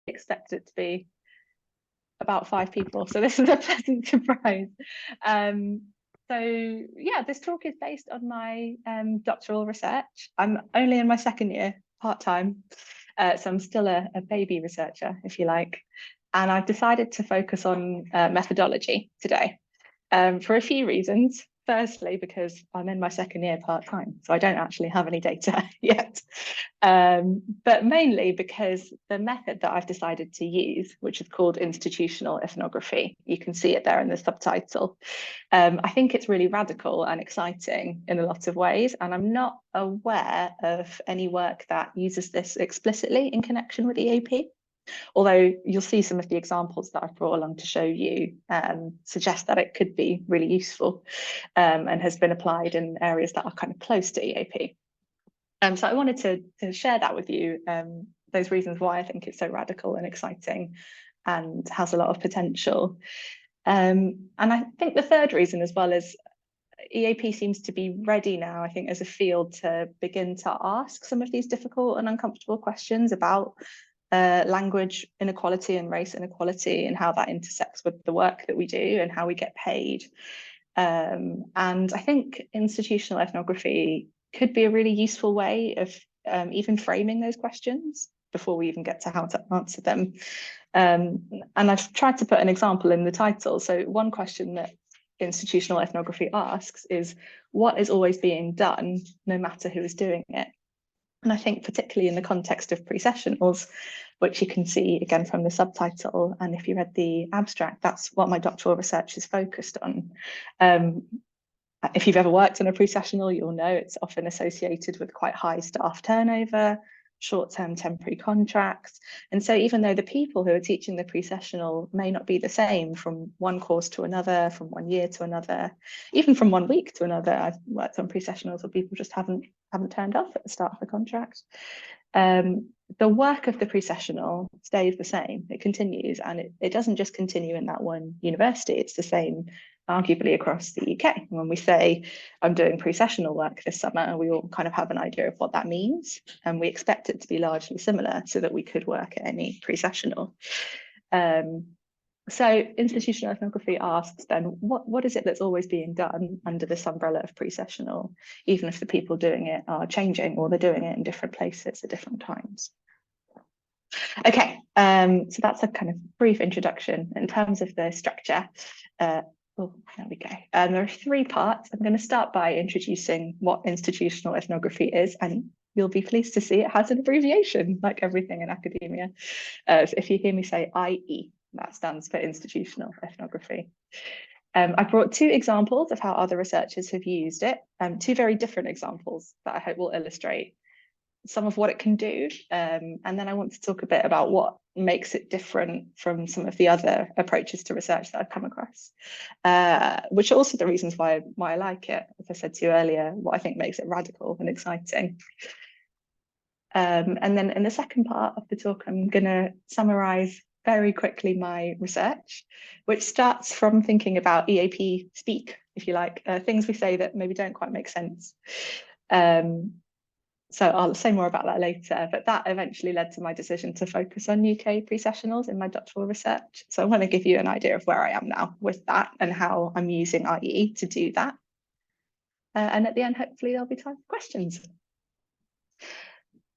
expect it to be about 5 people, so this is a pleasant surprise. So yeah, this talk is based on my doctoral research. I'm only in my second year, part-time, so I'm still a baby researcher, if you like. And I've decided to focus on methodology today for a few reasons. Firstly, because I'm in my second year part-time, so I don't actually have any data yet. But mainly because the method that I've decided to use, which is called institutional ethnography, you can see it there in the subtitle. I think it's really radical and exciting in a lot of ways, and I'm not aware of any work that uses this explicitly in connection with EAP. Although you'll see some of the examples that I've brought along to show you suggest that it could be really useful and has been applied in areas that are kind of close to EAP. So I wanted to share that with you, those reasons why I think it's so radical and exciting and has a lot of potential. And I think the third reason as well is EAP seems to be ready now, I think, as a field to begin to ask some of these difficult and uncomfortable questions about language inequality and race inequality and how that intersects with the work that we do and how we get paid. And I think institutional ethnography could be a really useful way of even framing those questions before we even get to how to answer them. And I've tried to put an example in the title. So one question that institutional ethnography asks is, what is always being done, no matter who is doing it? And I think particularly in the context of pre-sessionals, which you can see again from the subtitle, and if you read the abstract, that's what my doctoral research is focused on. If you've ever worked on a pre-sessional, you'll know it's often associated with quite high staff turnover, short-term temporary contracts. And so even though the people who are teaching the pre-sessional may not be the same from one course to another, from one year to another, even from 1 week to another, I've worked on pre-sessionals where people just haven't turned up at the start of the contract. The work of the pre-sessional stays the same. It continues, and it doesn't just continue in that one university. It's the same arguably across the UK. When we say I'm doing pre-sessional work this summer, we all kind of have an idea of what that means, and we expect it to be largely similar so that we could work at any pre-sessional. So institutional ethnography asks then, what is it that's always being done under this umbrella of pre-sessional, even if the people doing it are changing or they're doing it in different places at different times? Okay, so that's a kind of brief introduction. In terms of the structure, oh, there we go. There are 3 parts. I'm going to start by introducing what institutional ethnography is, and you'll be pleased to see it has an abbreviation, like everything in academia. So if you hear me say IE, that stands for institutional ethnography. I brought 2 examples of how other researchers have used it, 2 very different examples that I hope will illustrate some of what it can do. And then I want to talk a bit about what makes it different from some of the other approaches to research that I've come across, which are also the reasons why I like it. As I said to you earlier, what I think makes it radical and exciting. And then in the second part of the talk, I'm going to summarize very quickly my research, which starts from thinking about EAP speak, if you like, things we say that maybe don't quite make sense. So I'll say more about that later, but that eventually led to my decision to focus on UK pre-sessionals in my doctoral research. So I want to give you an idea of where I am now with that and how I'm using IE to do that. And at the end, hopefully there'll be time for questions.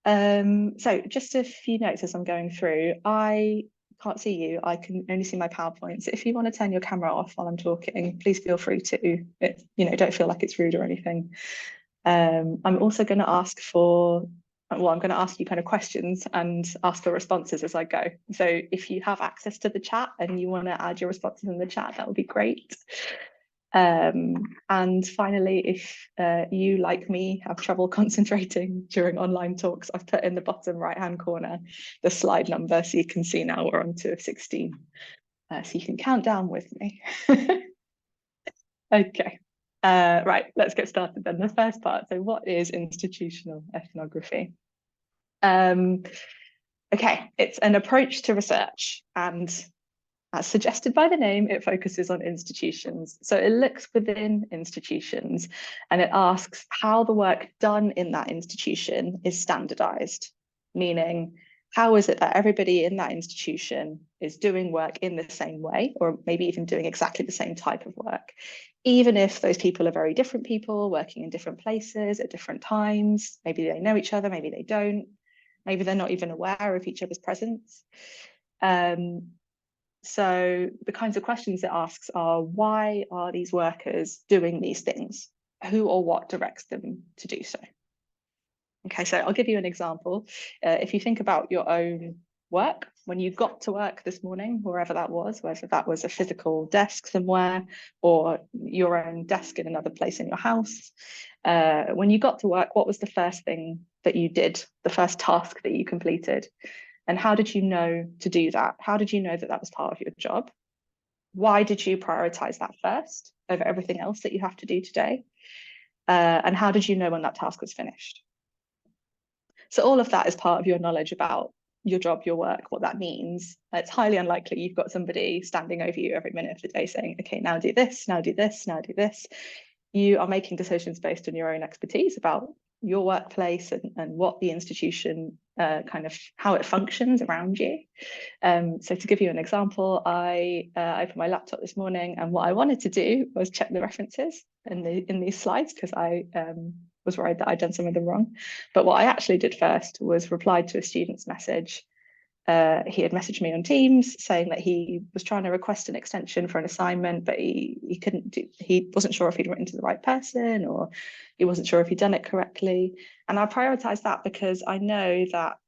So just a few notes as I'm going through. I can't see you, I can only see my PowerPoint. So if you want to turn your camera off while I'm talking, please feel free to, don't feel like it's rude or anything. I'm also going to ask you kind of questions and ask for responses as I go. So if you have access to the chat and you want to add your responses in the chat, that would be great. And finally, if you, like me, have trouble concentrating during online talks, I've put in the bottom right-hand corner the slide number so you can see now we're on to 16. So you can count down with me. Okay. Right, let's get started then. The first part, so what is institutional ethnography? Okay, it's an approach to research, and as suggested by the name, it focuses on institutions. So it looks within institutions and it asks how the work done in that institution is standardized, meaning how is it that everybody in that institution is doing work in the same way, or maybe even doing exactly the same type of work, even if those people are very different people working in different places at different times? Maybe they know each other, maybe they don't, maybe they're not even aware of each other's presence. So the kinds of questions it asks are, why are these workers doing these things? Who or what directs them to do so? Okay, so I'll give you an example. If you think about your own work, when you got to work this morning, wherever that was, whether that was a physical desk somewhere or your own desk in another place in your house, when you got to work, what was the first thing that you did, the first task that you completed? And how did you know to do that? How did you know that that was part of your job? Why did you prioritize that first over everything else that you have to do today? And how did you know when that task was finished? So all of that is part of your knowledge about your job, your work, what that means. It's highly unlikely you've got somebody standing over you every minute of the day saying, okay, now do this, now do this, now do this. You are making decisions based on your own expertise about your workplace and what the institution kind of how it functions around you. So to give you an example, I opened my laptop this morning, and what I wanted to do was check the references in these slides, because I was worried that I'd done some of them wrong. But what I actually did first was replied to a student's message. He had messaged me on Teams saying that he was trying to request an extension for an assignment, but he couldn't do, he wasn't sure if he'd written to the right person, or he wasn't sure if he'd done it correctly. And I prioritized that because I know that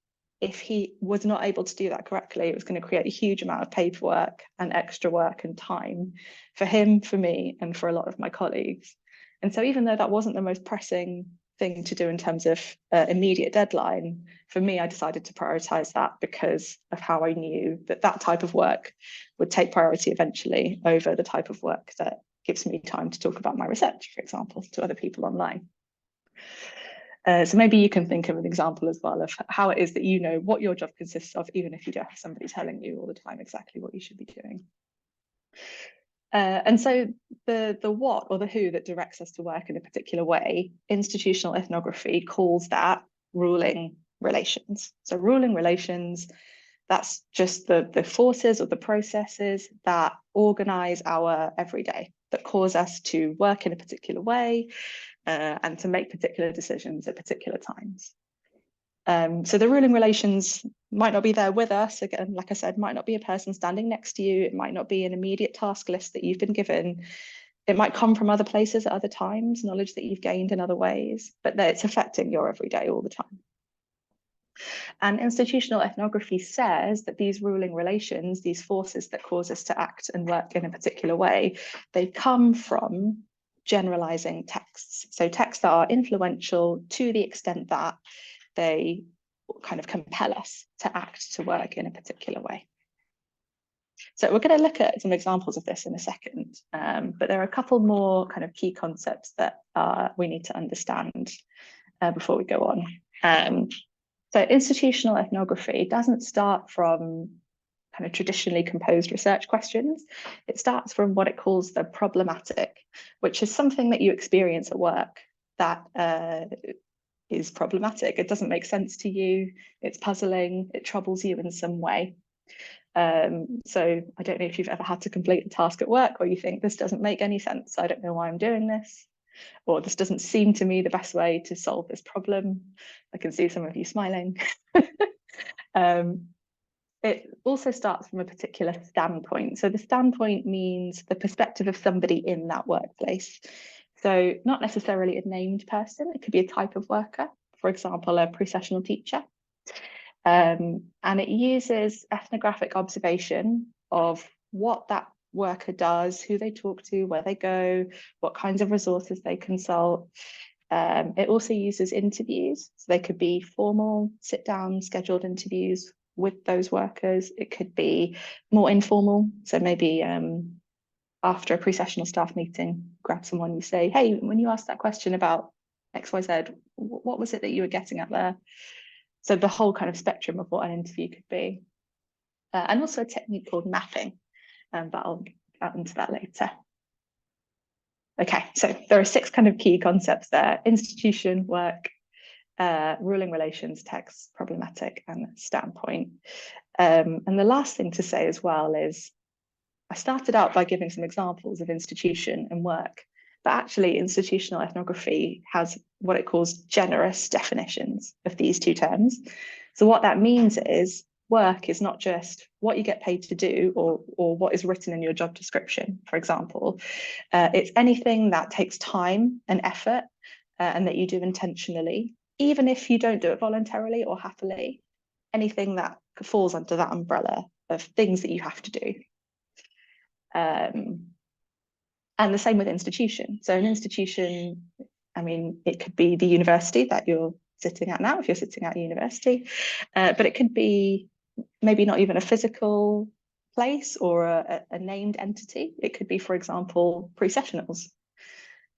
if he was not able to do that correctly, it was going to create a huge amount of paperwork and extra work and time for him, for me, and for a lot of my colleagues. And so even though that wasn't the most pressing thing to do in terms of immediate deadline, for me, I decided to prioritize that because of how I knew that that type of work would take priority eventually over the type of work that gives me time to talk about my research, for example, to other people online. So maybe you can think of an example as well of how it is that you know what your job consists of, even if you don't have somebody telling you all the time exactly what you should be doing. And so the what or the who that directs us to work in a particular way, institutional ethnography calls that ruling relations. So ruling relations, that's just the forces or the processes that organize our everyday, that cause us to work in a particular way and to make particular decisions at particular times. So the ruling relations might not be there with us. Again, like I said, might not be a person standing next to you. It might not be an immediate task list that you've been given. It might come from other places at other times, knowledge that you've gained in other ways, but that it's affecting your everyday all the time. And institutional ethnography says that these ruling relations, these forces that cause us to act and work in a particular way, they come from generalizing texts. So texts that are influential to the extent that they kind of compel us to act, to work in a particular way. So we're going to look at some examples of this in a second, but there are a couple more kind of key concepts that we need to understand before we go on. So institutional ethnography doesn't start from kind of traditionally composed research questions. It starts from what it calls the problematic, which is something that you experience at work that is problematic. It doesn't make sense to you, it's puzzling, it troubles you in some way. So I don't know if you've ever had to complete a task at work where you think this doesn't make any sense, I don't know why I'm doing this, or this doesn't seem to me the best way to solve this problem. I can see some of you smiling. It also starts from a particular standpoint. So the standpoint means the perspective of somebody in that workplace. So not necessarily a named person, it could be a type of worker, for example, a pre-sessional teacher. And it uses ethnographic observation of what that worker does, who they talk to, where they go, what kinds of resources they consult. It also uses interviews. So they could be formal, sit-down, scheduled interviews with those workers. It could be more informal. So maybe after a pre-sessional staff meeting, grab someone, you say, hey, when you asked that question about XYZ, what was it that you were getting at there? So the whole kind of spectrum of what an interview could be. And also a technique called mapping, but I'll get into that later. Okay, so there are 6 kind of key concepts there: institution, work, ruling relations, text, problematic, and standpoint. And the last thing to say as well is I started out by giving some examples of institution and work, but actually institutional ethnography has what it calls generous definitions of these two terms. So what that means is work is not just what you get paid to do or what is written in your job description, for example. It's anything that takes time and effort and that you do intentionally, even if you don't do it voluntarily or happily, anything that falls under that umbrella of things that you have to do. And the same with institution. So an institution, I mean, it could be the university that you're sitting at now, if you're sitting at a university, but it could be maybe not even a physical place or a named entity. It could be, for example, pre-sessionals.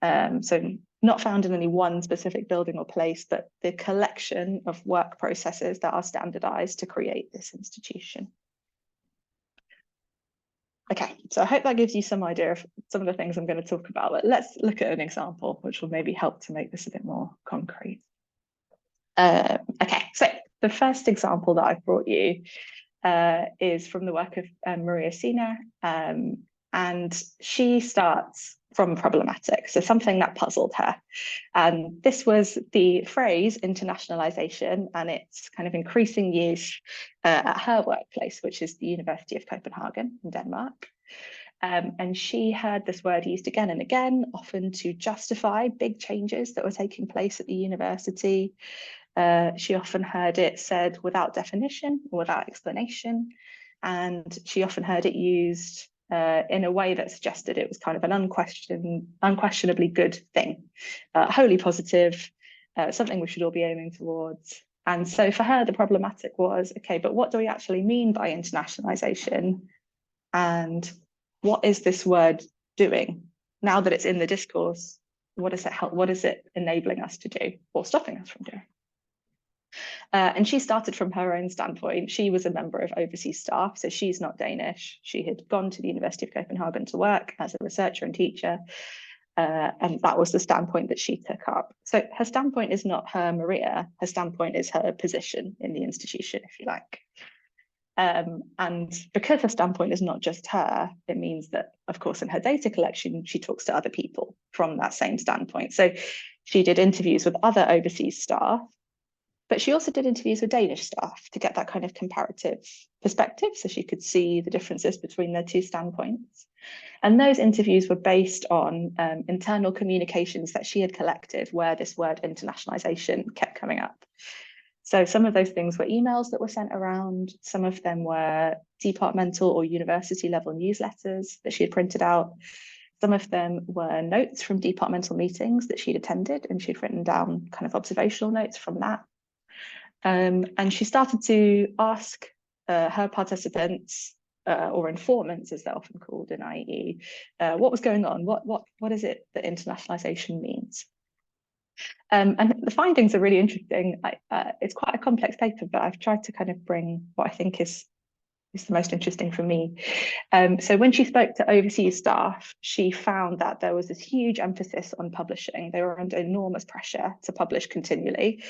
So not found in any one specific building or place, but the collection of work processes that are standardized to create this institution. Okay, so I hope that gives you some idea of some of the things I'm going to talk about, but let's look at an example, which will maybe help to make this a bit more concrete. Okay, so the first example that I've brought you is from the work of Maria Sina, and she starts from problematic, so something that puzzled her. And this was the phrase internationalization and its kind of increasing use at her workplace, which is the University of Copenhagen in Denmark. And she heard this word used again and again, often to justify big changes that were taking place at the university. She often heard it said without definition or without explanation. And she often heard it used in a way that suggested it was kind of an unquestionably good thing, wholly positive, something we should all be aiming towards. And so for her, the problematic was, okay, but what do we actually mean by internationalization? And what is this word doing? Now that it's in the discourse, what is it enabling us to do or stopping us from doing? And she started from her own standpoint. She was a member of overseas staff, so she's not Danish. She had gone to the University of Copenhagen to work as a researcher and teacher, and that was the standpoint that she took up. So her standpoint is not her Maria, her standpoint is her position in the institution, if you like. And because her standpoint is not just her, it means that, of course, in her data collection, she talks to other people from that same standpoint. So she did interviews with other overseas staff, but she also did interviews with Danish staff to get that kind of comparative perspective so she could see the differences between their two standpoints. And those interviews were based on internal communications that she had collected where this word internationalization kept coming up. So some of those things were emails that were sent around. Some of them were departmental or university level newsletters that she had printed out. Some of them were notes from departmental meetings that she'd attended, and she'd written down kind of observational notes from that. And she started to ask her participants, or informants, as they're often called in IE, what was going on? What is it that internationalization means? And the findings are really interesting. It's quite a complex paper, but I've tried to kind of bring what I think is the most interesting for me. So when she spoke to overseas staff, she found that there was this huge emphasis on publishing. They were under enormous pressure to publish continually.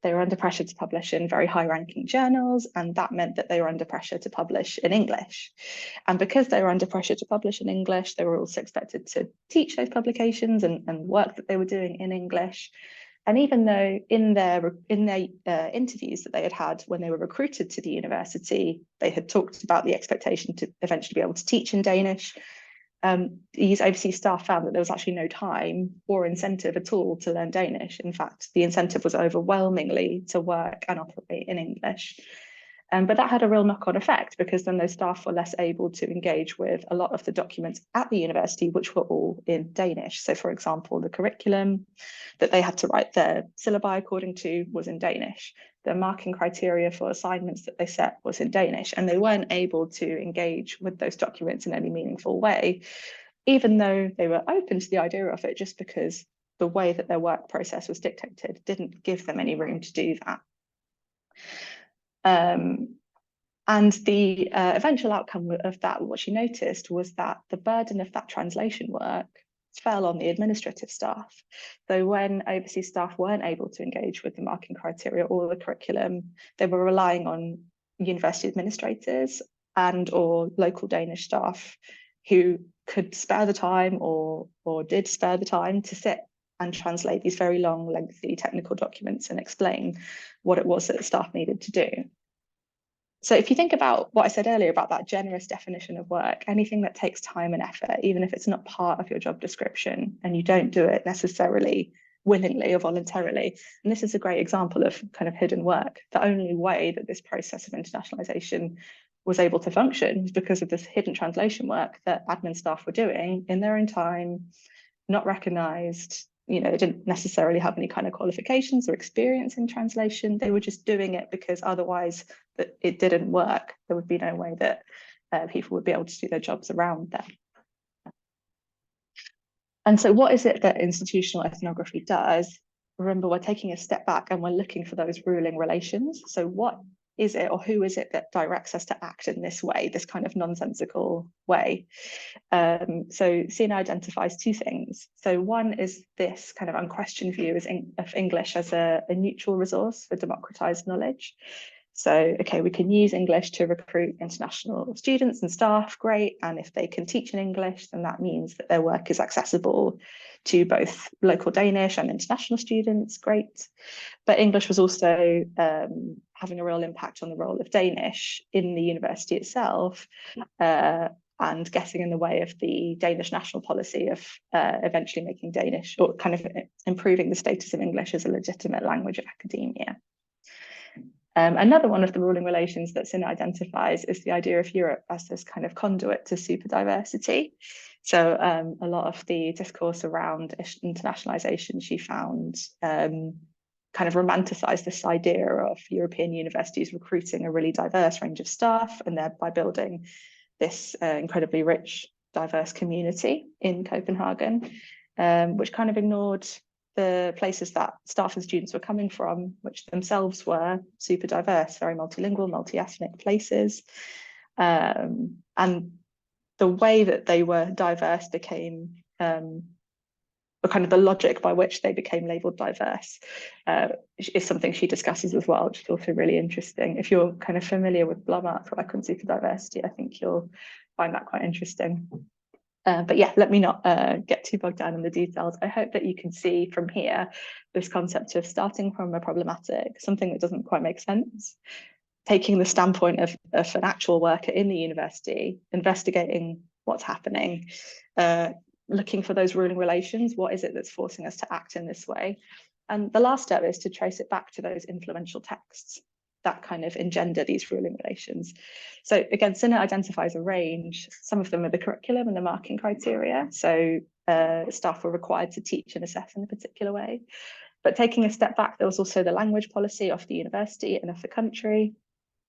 They were under pressure to publish in very high-ranking journals, and that meant that they were under pressure to publish in English. And because they were under pressure to publish in English, they were also expected to teach those publications and work that they were doing in English. And even though in their interviews that they had had when they were recruited to the university, they had talked about the expectation to eventually be able to teach in Danish, these overseas staff found that there was actually no time or incentive at all to learn Danish. In fact, the incentive was overwhelmingly to work and operate in English. But that had a real knock-on effect because then those staff were less able to engage with a lot of the documents at the university, which were all in Danish. So, for example, the curriculum that they had to write their syllabi according to was in Danish. The marking criteria for assignments that they set was in Danish, and they weren't able to engage with those documents in any meaningful way, even though they were open to the idea of it, just because the way that their work process was dictated didn't give them any room to do that. And the eventual outcome of that, what she noticed was that the burden of that translation work fell on the administrative staff. So when overseas staff weren't able to engage with the marking criteria or the curriculum, they were relying on university administrators and or local Danish staff who could spare the time or did spare the time to sit and translate these very long, lengthy technical documents and explain what it was that the staff needed to do. So if you think about what I said earlier about that generous definition of work, anything that takes time and effort, even if it's not part of your job description and you don't do it necessarily willingly or voluntarily, and this is a great example of kind of hidden work. The only way that this process of internationalization was able to function was because of this hidden translation work that admin staff were doing in their own time, not recognized. You know, they didn't necessarily have any kind of qualifications or experience in translation. They were just doing it because otherwise it didn't work. There would be no way that people would be able to do their jobs around them. And so what is it that institutional ethnography does? Remember, we're taking a step back and we're looking for those ruling relations. So what is it, or who is it that directs us to act in this way, this kind of nonsensical way? So CNA identifies two things. So one is this kind of unquestioned view of English as a neutral resource for democratized knowledge. So, okay, we can use English to recruit international students and staff, great. And if they can teach in English, then that means that their work is accessible to both local Danish and international students, great. But English was also having a real impact on the role of Danish in the university itself, and getting in the way of the Danish national policy of eventually making Danish, or kind of improving the status of English as a legitimate language of academia. Another one of the ruling relations that Sin identifies is the idea of Europe as this kind of conduit to super diversity. So a lot of the discourse around internationalization she found kind of romanticized this idea of European universities recruiting a really diverse range of staff and thereby building this incredibly rich, diverse community in Copenhagen, which kind of ignored the places that staff and students were coming from, which themselves were super diverse, very multilingual, multi-ethnic places. And the way that they were diverse became kind of the logic by which they became labelled diverse is something she discusses as well, which is also really interesting. If you're kind of familiar with Blommart's work on super diversity, I think you'll find that quite interesting. But yeah, let me not get too bogged down in the details. I hope that you can see from here this concept of starting from a problematic, something that doesn't quite make sense, taking the standpoint of an actual worker in the university, investigating what's happening, looking for those ruling relations. What is it that's forcing us to act in this way? And the last step is to trace it back to those influential texts that kind of engender these ruling relations. So again, Sinner identifies a range. Some of them are the curriculum and the marking criteria. So staff were required to teach and assess in a particular way. But taking a step back, there was also the language policy of the university and of the country.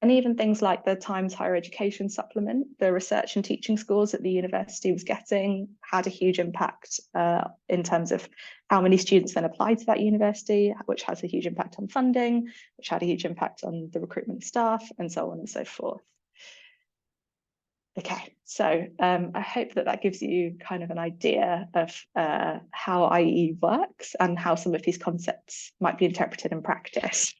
And even things like the Times Higher Education Supplement, the research and teaching scores that the university was getting had a huge impact in terms of how many students then applied to that university, which has a huge impact on funding, which had a huge impact on the recruitment of staff, and so on and so forth. Okay, so I hope that that gives you kind of an idea of how IE works and how some of these concepts might be interpreted in practice.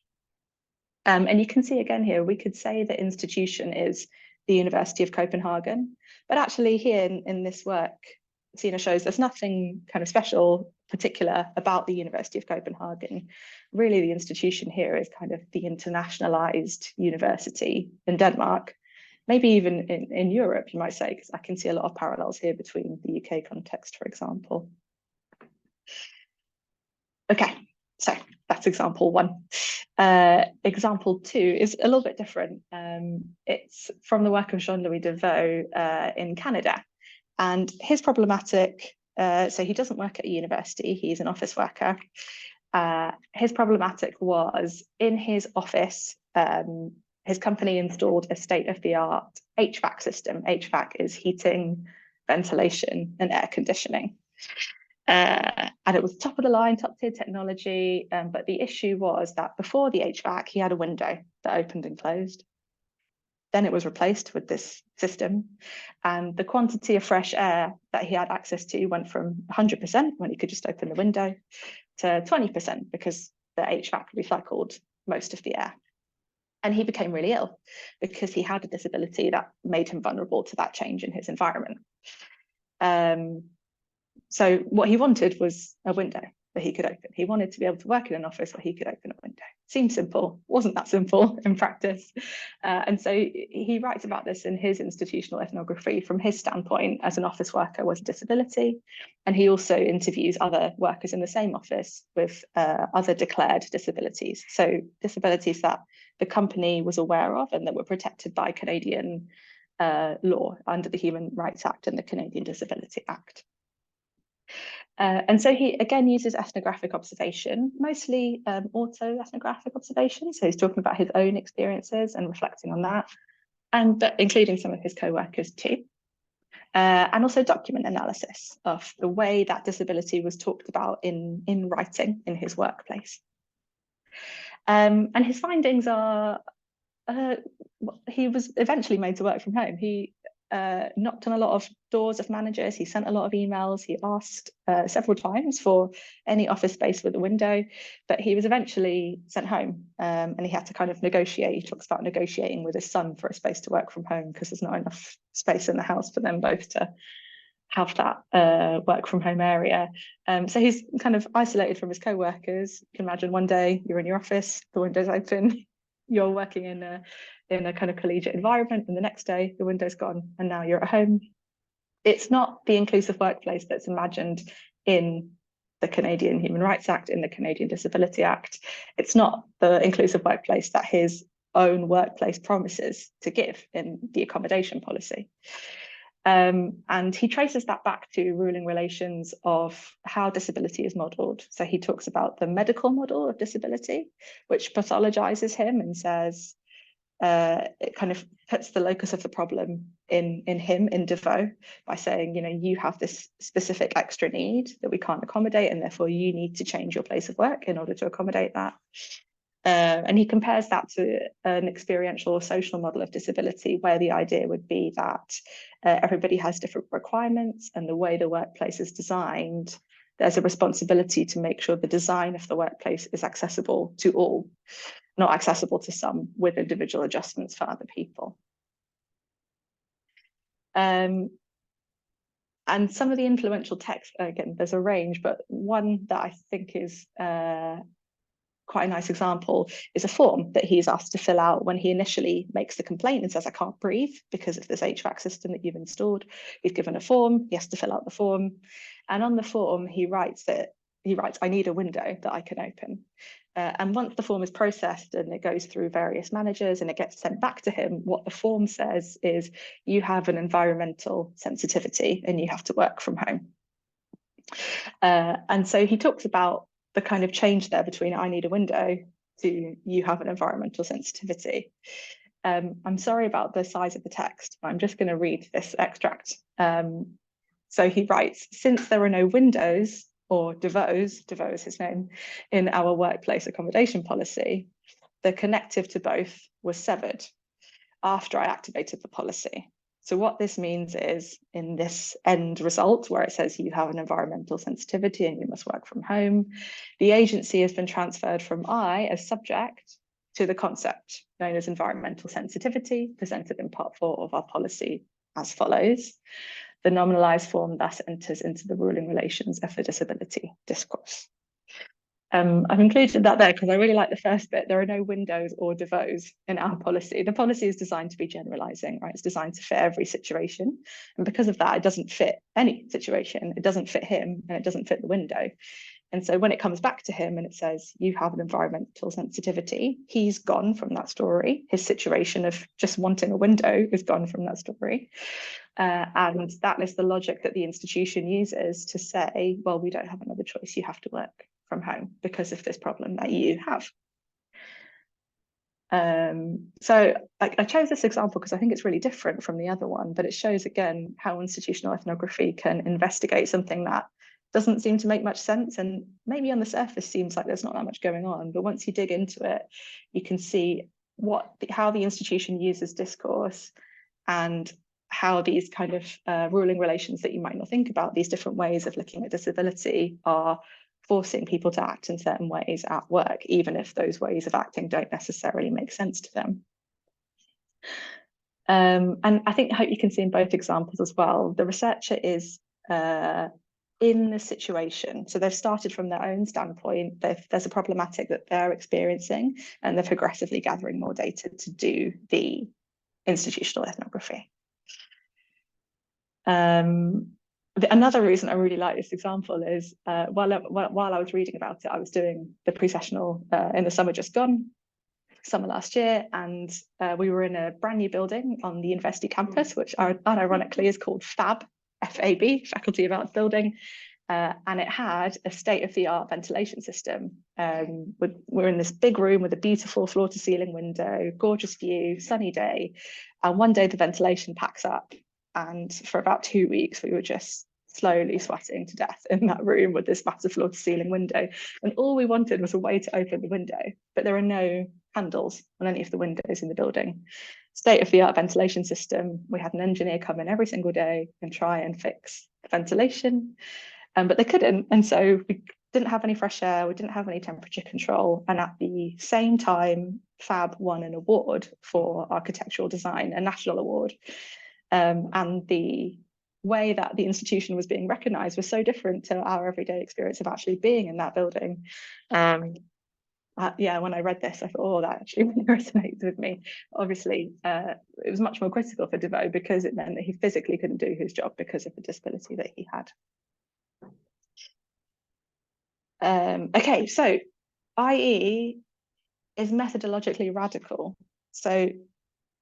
And you can see again here, we could say the institution is the University of Copenhagen, but actually here in this work, Sina shows there's nothing kind of special, particular about the University of Copenhagen. Really, the institution here is kind of the internationalized university in Denmark, maybe even in Europe, you might say, because I can see a lot of parallels here between the UK context, for example. Okay, so that's example one. Example two is a little bit different. It's from the work of Jean-Louis Deveau in Canada. And his problematic, so he doesn't work at a university, he's an office worker. His problematic was in his office, his company installed a state-of-the-art HVAC system. HVAC is heating, ventilation, and air conditioning. And it was top of the line, top tier technology. But the issue was that before the HVAC, he had a window that opened and closed. Then it was replaced with this system, and the quantity of fresh air that he had access to went from 100% when he could just open the window to 20% because the HVAC recycled most of the air. And he became really ill because he had a disability that made him vulnerable to that change in his environment. So what he wanted was a window that he could open. He wanted to be able to work in an office where he could open a window. Seemed simple, wasn't that simple in practice. And so he writes about this in his institutional ethnography from his standpoint as an office worker with a disability. And he also interviews other workers in the same office with other declared disabilities. So disabilities that the company was aware of and that were protected by Canadian law under the Human Rights Act and the Canadian Disability Act. And so he again uses ethnographic observation, mostly auto-ethnographic observation. So he's talking about his own experiences and reflecting on that, but including some of his co-workers too. And also document analysis of the way that disability was talked about in writing in his workplace. And his findings are, he was eventually made to work from home. He knocked on a lot of doors of managers. He sent a lot of emails. He asked several times for any office space with a window, but he was eventually sent home, and he had to kind of negotiate. He talks about negotiating with his son for a space to work from home because there's not enough space in the house for them both to have that work from home area. So he's kind of isolated from his co-workers. You can imagine one day you're in your office, the window's open, you're working in a kind of collegiate environment, and the next day the window's gone and now you're at home. It's not the inclusive workplace that's imagined in the Canadian Human Rights Act, in the Canadian Disability Act. It's not the inclusive workplace that his own workplace promises to give in the accommodation policy. And he traces that back to ruling relations of how disability is modelled. So he talks about the medical model of disability, which pathologizes him and says, it kind of puts the locus of the problem in him, in DeVoe, by saying, you know, you have this specific extra need that we can't accommodate, and therefore you need to change your place of work in order to accommodate that. And he compares that to an experiential or social model of disability, where the idea would be that everybody has different requirements, and the way the workplace is designed, there's a responsibility to make sure the design of the workplace is accessible to all, not accessible to some, with individual adjustments for other people. And some of the influential texts, again, there's a range, but one that I think is quite a nice example is a form that he's asked to fill out when he initially makes the complaint and says, I can't breathe because of this HVAC system that you've installed. He's given a form, he has to fill out the form. And on the form, he writes, I need a window that I can open. And once the form is processed and it goes through various managers and it gets sent back to him, what the form says is, you have an environmental sensitivity and you have to work from home. And so he talks about the kind of change there between I need a window to you have an environmental sensitivity. I'm sorry about the size of the text, but I'm just going to read this extract. So he writes, since there are no windows, or DeVoe is his name, in our workplace accommodation policy, the connective to both was severed after I activated the policy. So what this means is, in this end result where it says you have an environmental sensitivity and you must work from home, the agency has been transferred from I as subject to the concept known as environmental sensitivity, presented in part 4 of our policy as follows. The nominalised form thus enters into the ruling relations of the disability discourse. I've included that there because I really like the first bit. There are no windows or DeVoes in our policy. The policy is designed to be generalizing, right? It's designed to fit every situation. And because of that, it doesn't fit any situation. It doesn't fit him and it doesn't fit the window. And so when it comes back to him and it says, you have an environmental sensitivity, he's gone from that story. His situation of just wanting a window is gone from that story. And that is the logic that the institution uses to say, well, we don't have another choice. You have to work from home because of this problem that you have. So I chose this example because I think it's really different from the other one, but it shows again how institutional ethnography can investigate something that doesn't seem to make much sense, and maybe on the surface seems like there's not that much going on, but once you dig into it, you can see how the institution uses discourse, and how these kind of ruling relations that you might not think about, these different ways of looking at disability, are forcing people to act in certain ways at work, even if those ways of acting don't necessarily make sense to them. And I hope you can see in both examples as well, the researcher is in the situation. So they've started from their own standpoint. There's a problematic that they're experiencing, and they're progressively gathering more data to do the institutional ethnography. Another reason I really like this example is while I was reading about it, I was doing the pre-sessional in the summer just gone, summer last year, and we were in a brand new building on the university campus, which unironically is called FAB, F-A-B, Faculty of Arts Building, and it had a state-of-the-art ventilation system. We're in this big room with a beautiful floor-to-ceiling window, gorgeous view, sunny day, and one day the ventilation packs up, and for about 2 weeks we were just slowly sweating to death in that room with this massive floor-to-ceiling window, and all we wanted was a way to open the window, but there are no handles on any of the windows in the building. State-of-the-art ventilation system. We had an engineer come in every single day and try and fix the ventilation, but they couldn't, and so we didn't have any fresh air, we didn't have any temperature control, and at the same time FAB won an award for architectural design, a national award, and the way that the institution was being recognised was so different to our everyday experience of actually being in that building. Yeah, when I read this, I thought, oh, that actually really resonates with me. Obviously, it was much more critical for Devoe because it meant that he physically couldn't do his job because of the disability that he had. Okay, so IE is methodologically radical. So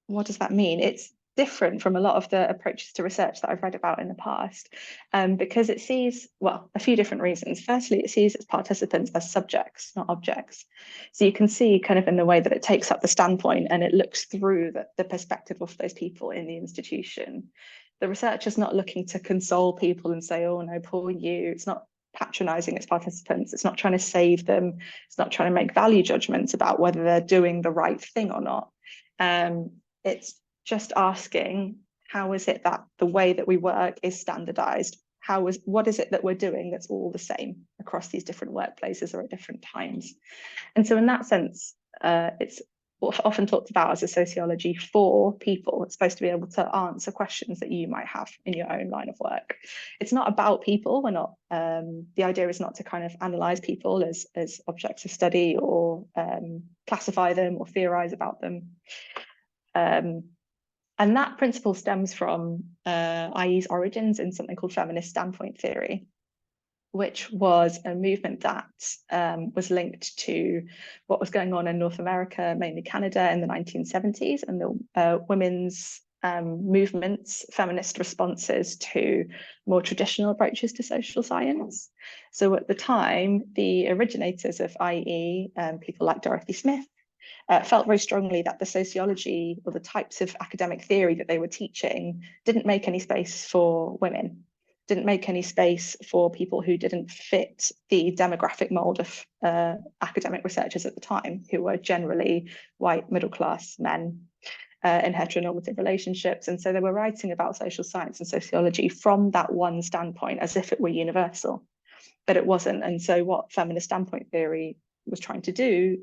what does that mean? It's different from a lot of the approaches to research that I've read about in the past, because it sees, well, a few different reasons. Firstly, it sees its participants as subjects, not objects. So you can see kind of in the way that it takes up the standpoint and it looks through the perspective of those people in the institution. The researcher's not looking to console people and say, oh no, poor you. It's not patronizing its participants. It's not trying to save them. It's not trying to make value judgments about whether they're doing the right thing or not. It's just asking, how is it that the way that we work is standardized? What is it that we're doing that's all the same across these different workplaces or at different times? And so in that sense, it's often talked about as a sociology for people. It's supposed to be able to answer questions that you might have in your own line of work. It's not about people. We're not, the idea is not to kind of analyze people as objects of study or classify them or theorize about them. And that principle stems from IE's origins in something called feminist standpoint theory, which was a movement that was linked to what was going on in North America, mainly Canada, in the 1970s, and the women's movements, feminist responses to more traditional approaches to social science. So at the time, the originators of IE, people like Dorothy Smith, felt very strongly that the sociology or the types of academic theory that they were teaching didn't make any space for women, didn't make any space for people who didn't fit the demographic mold of academic researchers at the time, who were generally white middle-class men in heteronormative relationships. And so they were writing about social science and sociology from that one standpoint as if it were universal, but it wasn't. And so what feminist standpoint theory was trying to do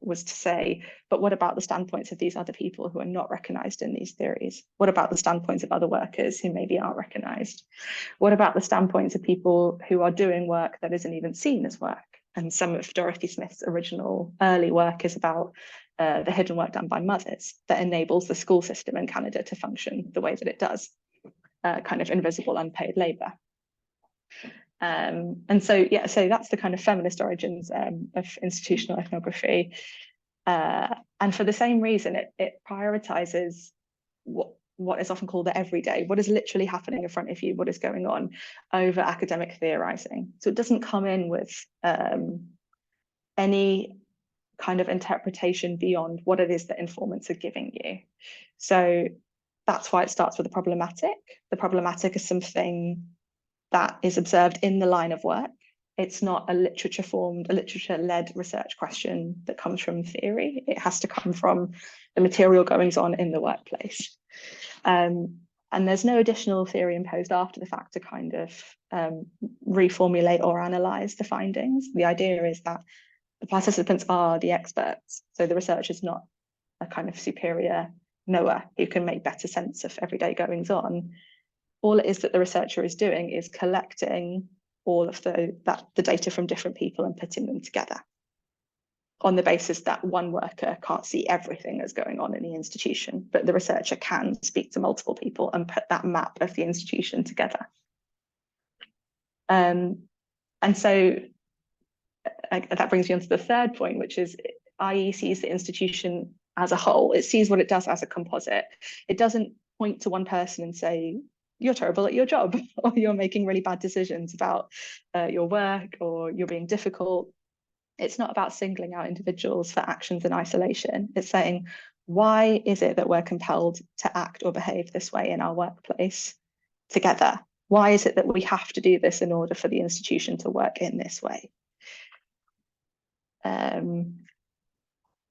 was to say, but what about the standpoints of these other people who are not recognized in these theories? What about the standpoints of other workers who maybe aren't recognized? What about the standpoints of people who are doing work that isn't even seen as work? And some of Dorothy Smith's original early work is about the hidden work done by mothers that enables the school system in Canada to function the way that it does, kind of invisible unpaid labor. And so, yeah, so that's the kind of feminist origins of institutional ethnography. And for the same reason, it prioritizes what is often called the everyday, what is literally happening in front of you, what is going on, over academic theorizing. So it doesn't come in with any kind of interpretation beyond what it is that informants are giving you. So that's why it starts with the problematic. The problematic is something that is observed in the line of work. it's not a literature-led research question that comes from theory. It has to come from the material goings on in the workplace. And there's no additional theory imposed after the fact to kind of reformulate or analyze the findings. The idea is that the participants are the experts. So the research is not a kind of superior knower who can make better sense of everyday goings on. All it is that the researcher is doing is collecting all of the data from different people and putting them together on the basis that one worker can't see everything that's going on in the institution, but the researcher can speak to multiple people and put that map of the institution together. And so that brings me on to the third point, which is IE sees the institution as a whole. It sees what it does as a composite. It doesn't point to one person and say, you're terrible at your job, or you're making really bad decisions about your work, or you're being difficult. It's not about singling out individuals for actions in isolation. It's saying, why is it that we're compelled to act or behave this way in our workplace together? Why is it that we have to do this in order for the institution to work in this way?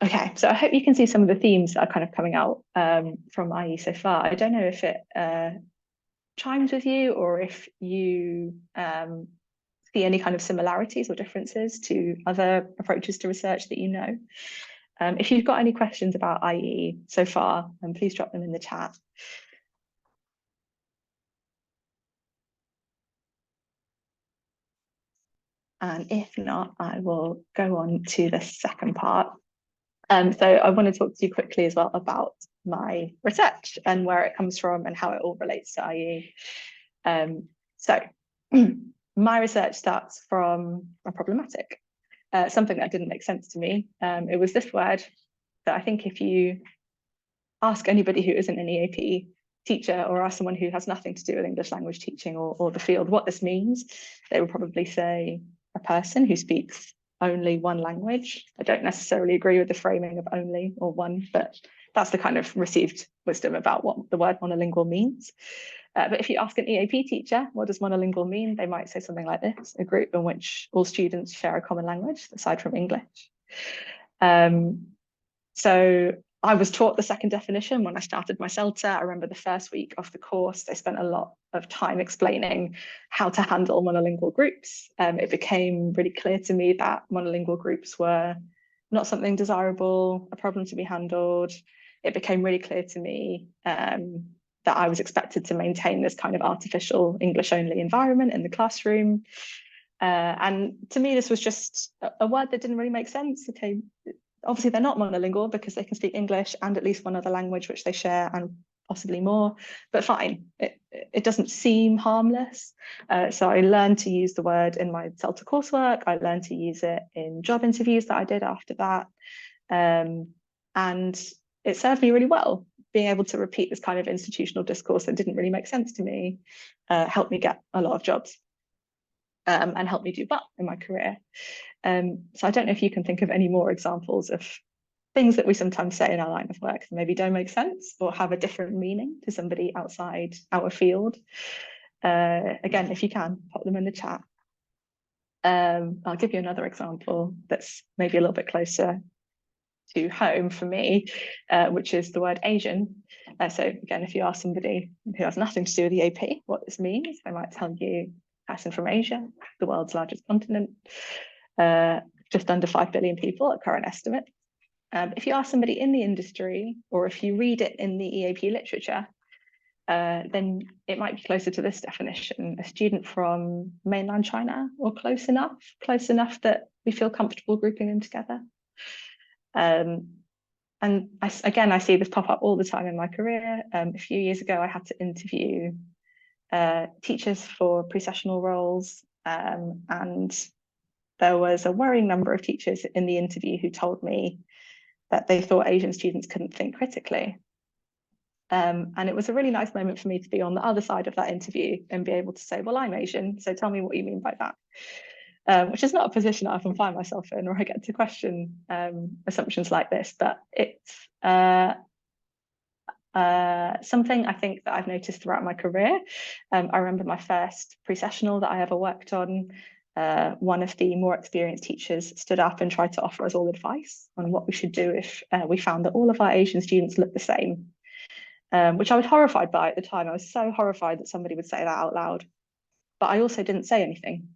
Okay, so I hope you can see some of the themes that are kind of coming out from IE so far. I don't know if it chimes with you, or if you see any kind of similarities or differences to other approaches to research that you know. If you've got any questions about IE so far, please drop them in the chat. And if not, I will go on to the second part. So I want to talk to you quickly as well about my research and where it comes from and how it all relates to IE. So my research starts from a problematic, something that didn't make sense to me. It was this word that I think if you ask anybody who isn't an EAP teacher, or ask someone who has nothing to do with English language teaching or the field what this means, they would probably say a person who speaks only one language. I don't necessarily agree with the framing of only or one, but that's the kind of received wisdom about what the word monolingual means. But if you ask an EAP teacher, what does monolingual mean? They might say something like this: a group in which all students share a common language aside from English. So I was taught the second definition when I started my CELTA. I remember the first week of the course, they spent a lot of time explaining how to handle monolingual groups. It became really clear to me that monolingual groups were not something desirable, a problem to be handled. It became really clear to me that I was expected to maintain this kind of artificial English-only environment in the classroom. And to me, this was just a word that didn't really make sense. Okay, obviously they're not monolingual because they can speak English and at least one other language which they share, and possibly more, but fine, it doesn't seem harmless. So I learned to use the word in my CELTA coursework. I learned to use it in job interviews that I did after that. And it served me really well. Being able to repeat this kind of institutional discourse that didn't really make sense to me helped me get a lot of jobs and helped me do well in my career. So I don't know if you can think of any more examples of things that we sometimes say in our line of work that maybe don't make sense or have a different meaning to somebody outside our field. Again, if you can, pop them in the chat. I'll give you another example that's maybe a little bit closer to home for me, which is the word Asian. So again, if you ask somebody who has nothing to do with the AP what this means, they might tell you person from Asia, the world's largest continent, just under 5 billion people at current estimate. If you ask somebody in the industry, or if you read it in the EAP literature, then it might be closer to this definition: a student from mainland China, or close enough that we feel comfortable grouping them together. And I see this pop up all the time in my career. A few years ago, I had to interview teachers for pre-sessional roles, and there was a worrying number of teachers in the interview who told me that they thought Asian students couldn't think critically. And it was a really nice moment for me to be on the other side of that interview and be able to say, well, I'm Asian, so tell me what you mean by that. Which is not a position I often find myself in, or I get to question assumptions like this, but it's something I think that I've noticed throughout my career. I remember my first pre-sessional that I ever worked on. one of the more experienced teachers stood up and tried to offer us all advice on what we should do if we found that all of our Asian students looked the same, which I was horrified by at the time. I was so horrified that somebody would say that out loud, but I also didn't say anything.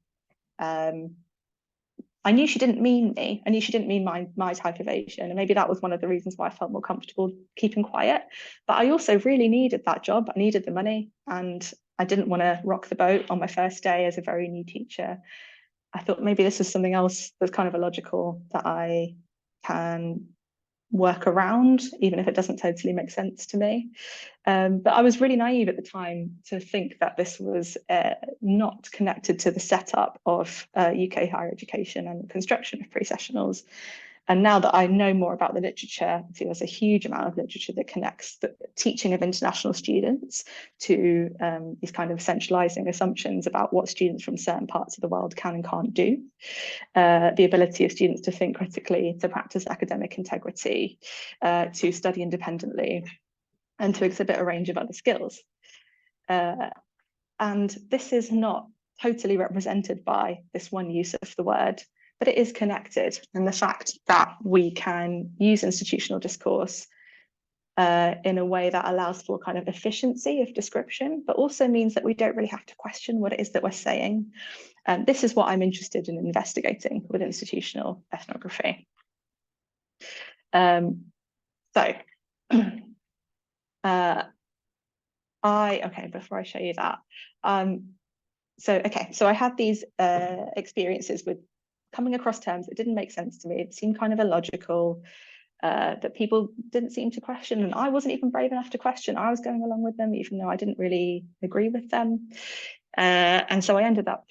I knew she didn't mean me. I knew she didn't mean my type of Asian. And maybe that was one of the reasons why I felt more comfortable keeping quiet. But I also really needed that job. I needed the money, and I didn't want to rock the boat on my first day as a very new teacher. I thought maybe this is something else that's kind of illogical that I can work around, even if it doesn't totally make sense to me. But I was really naive at the time to think that this was not connected to the setup of UK higher education and the construction of pre-sessionals. And now that I know more about the literature, I see there's a huge amount of literature that connects the teaching of international students to these kind of centralizing assumptions about what students from certain parts of the world can and can't do. The ability of students to think critically, to practice academic integrity, to study independently, and to exhibit a range of other skills. And this is not totally represented by this one use of the word, but it is connected. And the fact that we can use institutional discourse in a way that allows for kind of efficiency of description, but also means that we don't really have to question what it is that we're saying. This is what I'm interested in investigating with institutional ethnography. Okay, before I show you that. So I had these experiences with coming across terms that didn't make sense to me. It seemed kind of illogical, that people didn't seem to question, and I wasn't even brave enough to question. I was going along with them, even though I didn't really agree with them. And so I ended up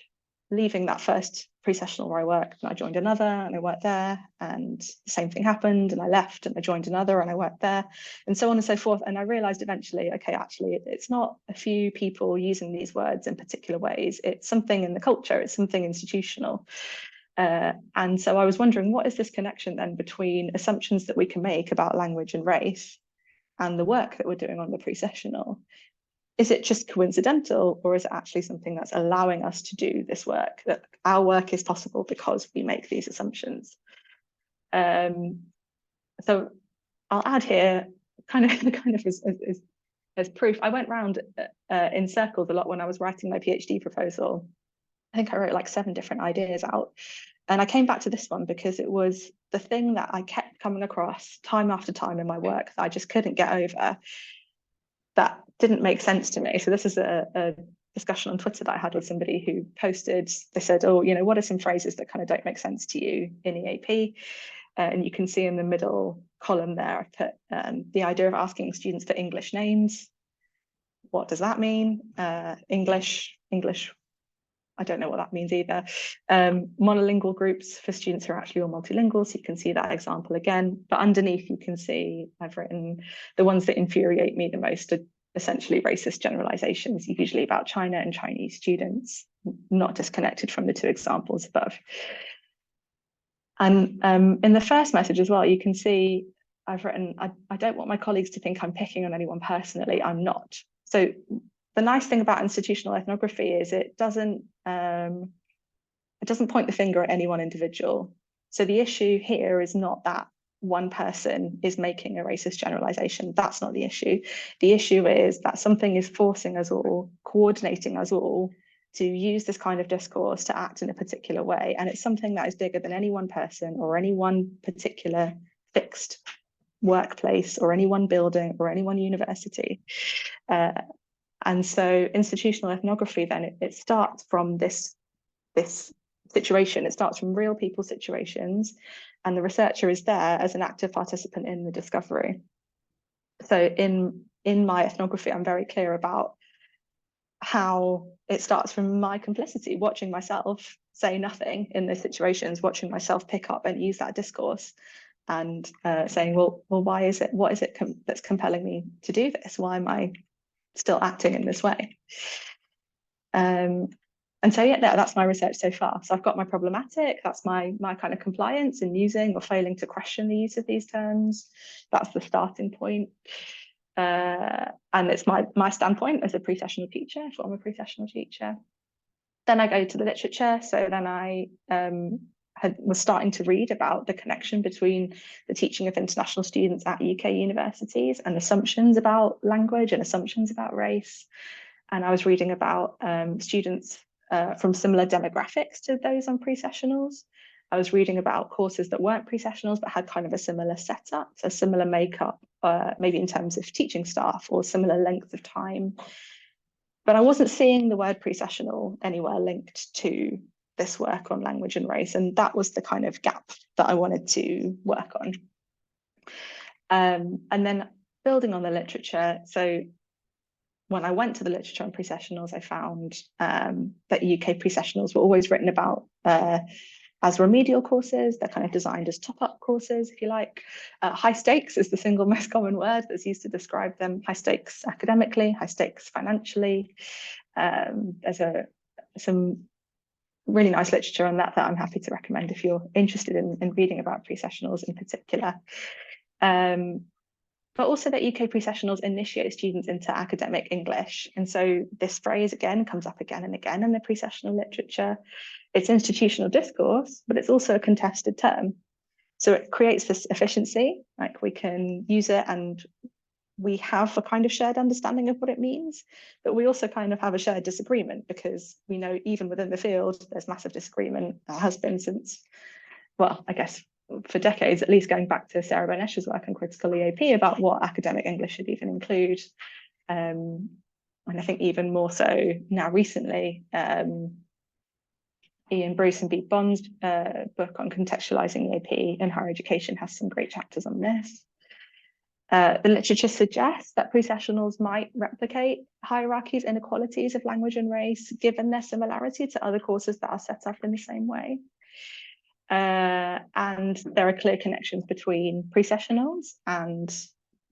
leaving that first pre-sessional where I worked, and I joined another and I worked there, and the same thing happened, and I left and I joined another and I worked there, and so on and so forth. And I realized eventually, okay, actually it's not a few people using these words in particular ways, it's something in the culture, it's something institutional. And so I was wondering, what is this connection then between assumptions that we can make about language and race and the work that we're doing on the pre-sessional? Is it just coincidental, or is it actually something that's allowing us to do this work, that our work is possible because we make these assumptions? So I'll add here kind of as proof. I went round in circles a lot when I was writing my PhD proposal. I think I wrote like 7 different ideas out. And I came back to this one because it was the thing that I kept coming across time after time in my work that I just couldn't get over, that didn't make sense to me. So this is a discussion on Twitter that I had with somebody who posted, they said, oh, you know, what are some phrases that kind of don't make sense to you in EAP? And you can see in the middle column there, I put the idea of asking students for English names. What does that mean? English, I don't know what that means either. Monolingual groups for students who are actually all multilingual. So you can see that example again, but underneath you can see I've written the ones that infuriate me the most are essentially racist generalizations, usually about China and Chinese students, not disconnected from the 2 examples above. And in the first message as well, you can see I've written, I don't want my colleagues to think I'm picking on anyone personally. I'm not. So the nice thing about institutional ethnography is it doesn't point the finger at any one individual. So the issue here is not that one person is making a racist generalization. That's not the issue. The issue is that something is forcing us all, coordinating us all to use this kind of discourse to act in a particular way. And it's something that is bigger than any one person or any one particular fixed workplace or any one building or any one university. And so institutional ethnography, then it starts from this situation. It starts from real people situations, and the researcher is there as an active participant in the discovery. So in my ethnography, I'm very clear about how it starts from my complicity, watching myself say nothing in those situations, watching myself pick up and use that discourse, and saying, well, what is it that's compelling me to do this? Why am I still acting in this way? And so yeah, that's my research so far. So I've got my problematic, that's my kind of compliance in using or failing to question the use of these terms. That's the starting point. And it's my standpoint as a pre-sessional teacher, former pre-sessional teacher. Then I go to the literature. So then I was starting to read about the connection between the teaching of international students at UK universities and assumptions about language and assumptions about race. And I was reading about students from similar demographics to those on pre-sessionals. I was reading about courses that weren't pre-sessionals but had kind of a similar setup, a similar makeup, maybe in terms of teaching staff or similar length of time. But I wasn't seeing the word pre-sessional anywhere linked to this work on language and race. And that was the kind of gap that I wanted to work on. And then building on the literature. So when I went to the literature on pre-sessionals, I found that UK pre-sessionals were always written about as remedial courses. They're kind of designed as top-up courses, if you like. High stakes is the single most common word that's used to describe them. High stakes academically, high stakes financially. There's some really nice literature on that I'm happy to recommend if you're interested in reading about pre-sessionals in particular. But also that UK pre-sessionals initiate students into academic English. And so this phrase again comes up again and again in the pre-sessional literature. It's institutional discourse, but it's also a contested term. So it creates this efficiency, like we can use it and we have a kind of shared understanding of what it means, but we also kind of have a shared disagreement because we know even within the field, there's massive disagreement. There has been since, well, I guess for decades, at least going back to Sarah Benesh's work on critical EAP about what academic English should even include. And I think even more so now recently, Ian Bruce and Beat Bond's book on contextualizing EAP in higher education has some great chapters on this. The literature suggests that pre-sessionals might replicate hierarchies, inequalities of language and race, given their similarity to other courses that are set up in the same way. And there are clear connections between pre-sessionals and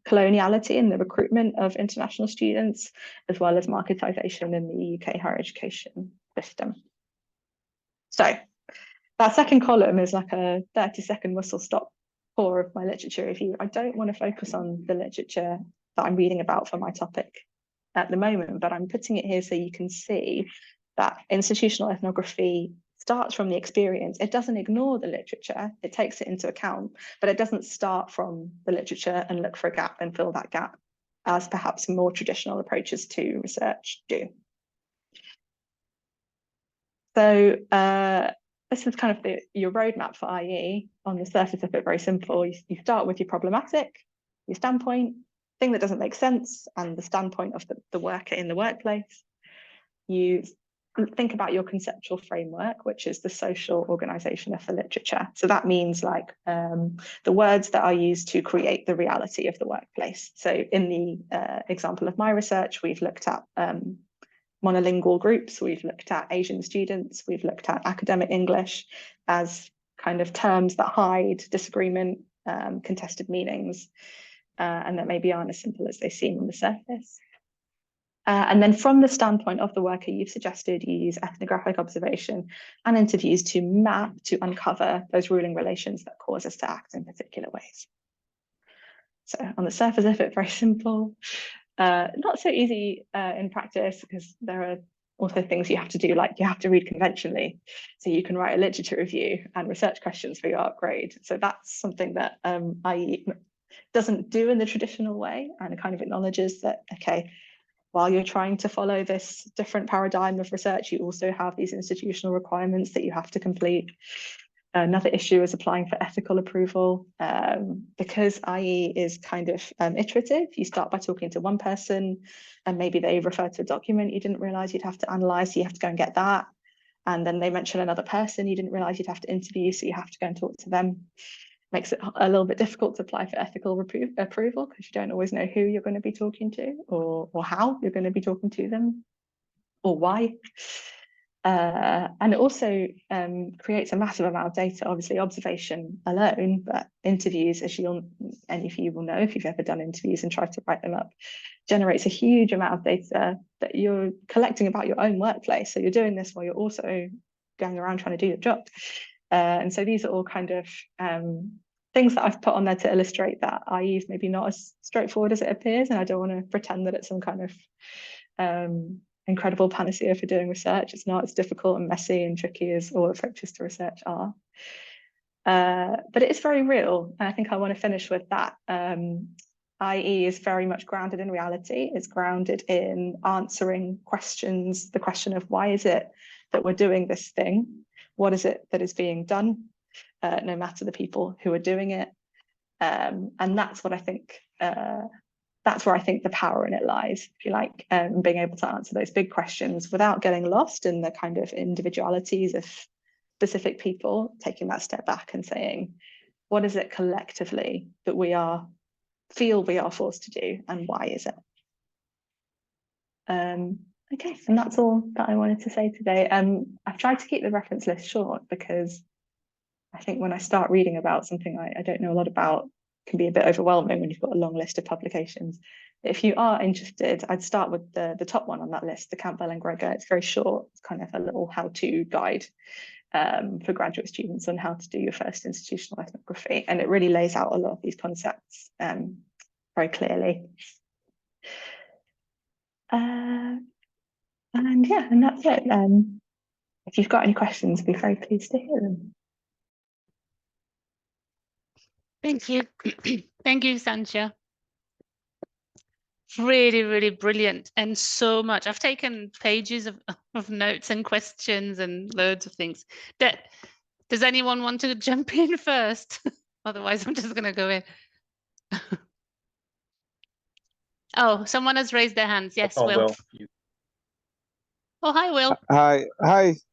coloniality in the recruitment of international students, as well as marketization in the UK higher education system. So that second column is like a 30-second whistle-stop tour of my literature review. I don't want to focus on the literature that I'm reading about for my topic at the moment, but I'm putting it here so you can see that institutional ethnography starts from the experience. It doesn't ignore the literature, it takes it into account, but it doesn't start from the literature and look for a gap and fill that gap as perhaps more traditional approaches to research do. So this is kind of your roadmap for IE. On the surface of it, very simple. You start with your problematic, your standpoint, thing that doesn't make sense, and the standpoint of the worker in the workplace. You think about your conceptual framework, which is the social organization of the literature. So that means like the words that are used to create the reality of the workplace. So in the example of my research, we've looked at monolingual groups, we've looked at Asian students, we've looked at academic English as kind of terms that hide disagreement, contested meanings, and that maybe aren't as simple as they seem on the surface. And then from the standpoint of the worker, you've suggested you use ethnographic observation and interviews to map, to uncover those ruling relations that cause us to act in particular ways. So on the surface of it, very simple. Not so easy in practice because there are also things you have to do, like you have to read conventionally. So you can write a literature review and research questions for your art grade. So that's something that IE doesn't do in the traditional way, and it kind of acknowledges that, okay, while you're trying to follow this different paradigm of research, you also have these institutional requirements that you have to complete. Another issue is applying for ethical approval, because IE is kind of iterative. You start by talking to one person and maybe they refer to a document you didn't realize you'd have to analyze, so you have to go and get that. And then they mention another person you didn't realize you'd have to interview, so you have to go and talk to them. Makes it a little bit difficult to apply for ethical approval because you don't always know who you're going to be talking to or how you're going to be talking to them or why. And it also creates a massive amount of data, obviously observation alone, but interviews, as any of you will know if you've ever done interviews and tried to write them up, generates a huge amount of data that you're collecting about your own workplace. So you're doing this while you're also going around trying to do your job. And so these are all kind of things that I've put on there to illustrate that IE is maybe not as straightforward as it appears, and I don't want to pretend that it's some kind of incredible panacea for doing research. It's not as difficult and messy and tricky as all approaches to research are. But it is very real. And I think I want to finish with that. IE is very much grounded in reality. It's grounded in answering questions, the question of why is it that we're doing this thing? What is it that is being done, no matter the people who are doing it? And that's what I think, that's where I think the power in it lies, if you like, being able to answer those big questions without getting lost in the kind of individualities of specific people, taking that step back and saying, what is it collectively that we feel we are forced to do, and why is it? Okay, and that's all that I wanted to say today. I've tried to keep the reference list short because I think when I start reading about something I don't know a lot about, it can be a bit overwhelming when you've got a long list of publications. If you are interested, I'd start with the top one on that list, the Campbell and Gregor. It's very short. It's kind of a little how-to guide for graduate students on how to do your first institutional ethnography. And it really lays out a lot of these concepts very clearly. And yeah, and that's it. If you've got any questions, I'd be very pleased to hear them. Thank you. Thank you, Sancha. Really, really brilliant, and so much. I've taken pages of notes and questions and loads of things. Does anyone want to jump in first? Otherwise, I'm just going to go in. Oh, someone has raised their hands. Yes, Will. Oh, hi, Will. Hi,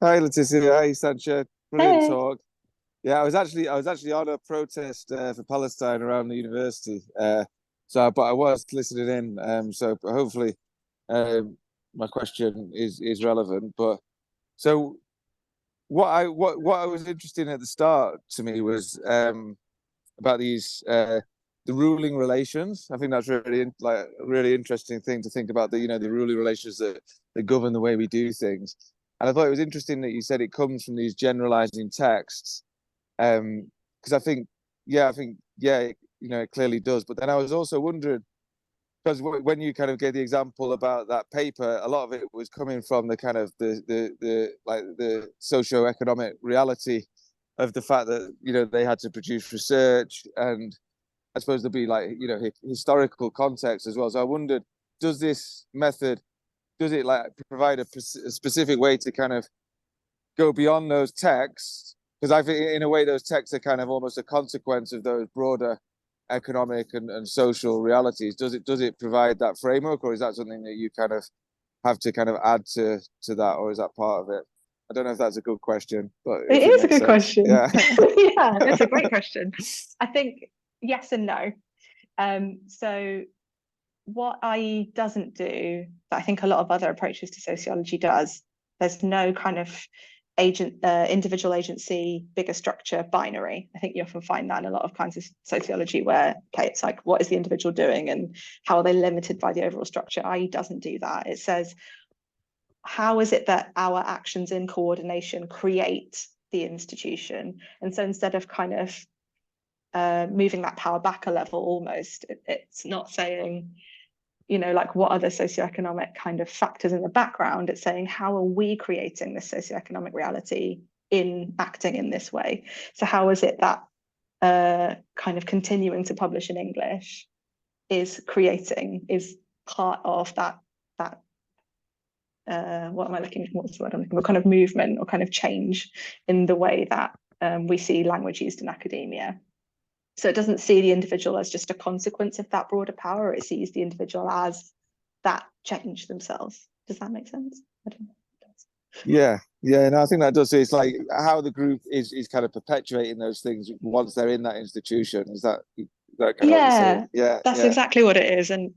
Leticia. Hi, Sancha. Brilliant talk. Yeah, I was actually on a protest for Palestine around the university. But I was listening in. So hopefully, my question is relevant. But so, what I was interested in at the start to me was about these the ruling relations. I think that's really a really interesting thing to think about. The ruling relations that govern the way we do things. And I thought it was interesting that you said it comes from these generalizing texts, because I think it clearly does. But then I was also wondering, because when you kind of gave the example about that paper, a lot of it was coming from the kind of the socio-economic reality of the fact that they had to produce research, and I suppose there'd be historical context as well. So I wondered, does this method provide a specific way to kind of go beyond those texts? Because I think in a way those texts are kind of almost a consequence of those broader economic and social realities. Does it provide that framework, or is that something that you kind of have to kind of add to that, or is that part of it? I don't know if that's a good question, but it is a good question. Yeah. Yeah, that's a great question. I think yes and no. So what IE doesn't do, but I think a lot of other approaches to sociology does, there's no kind of individual agency, bigger structure binary. I think you often find that in a lot of kinds of sociology where, okay, it's like, what is the individual doing and how are they limited by the overall structure? IE doesn't do that. It says, how is it that our actions in coordination create the institution? And so instead of kind of moving that power back a level almost, it's not saying, what other socioeconomic kind of factors in the background. It's saying, how are we creating this socioeconomic reality in acting in this way? So how is it that kind of continuing to publish in English is part of that what's the word I'm looking for, kind of movement or kind of change in the way that we see language used in academia. So it doesn't see the individual as just a consequence of that broader power. It sees the individual as that change themselves. Does that make sense? I don't know. Yeah, no, I think that does. It's like how the group is kind of perpetuating those things once they're in that institution. Is that kind of that's exactly what it is. And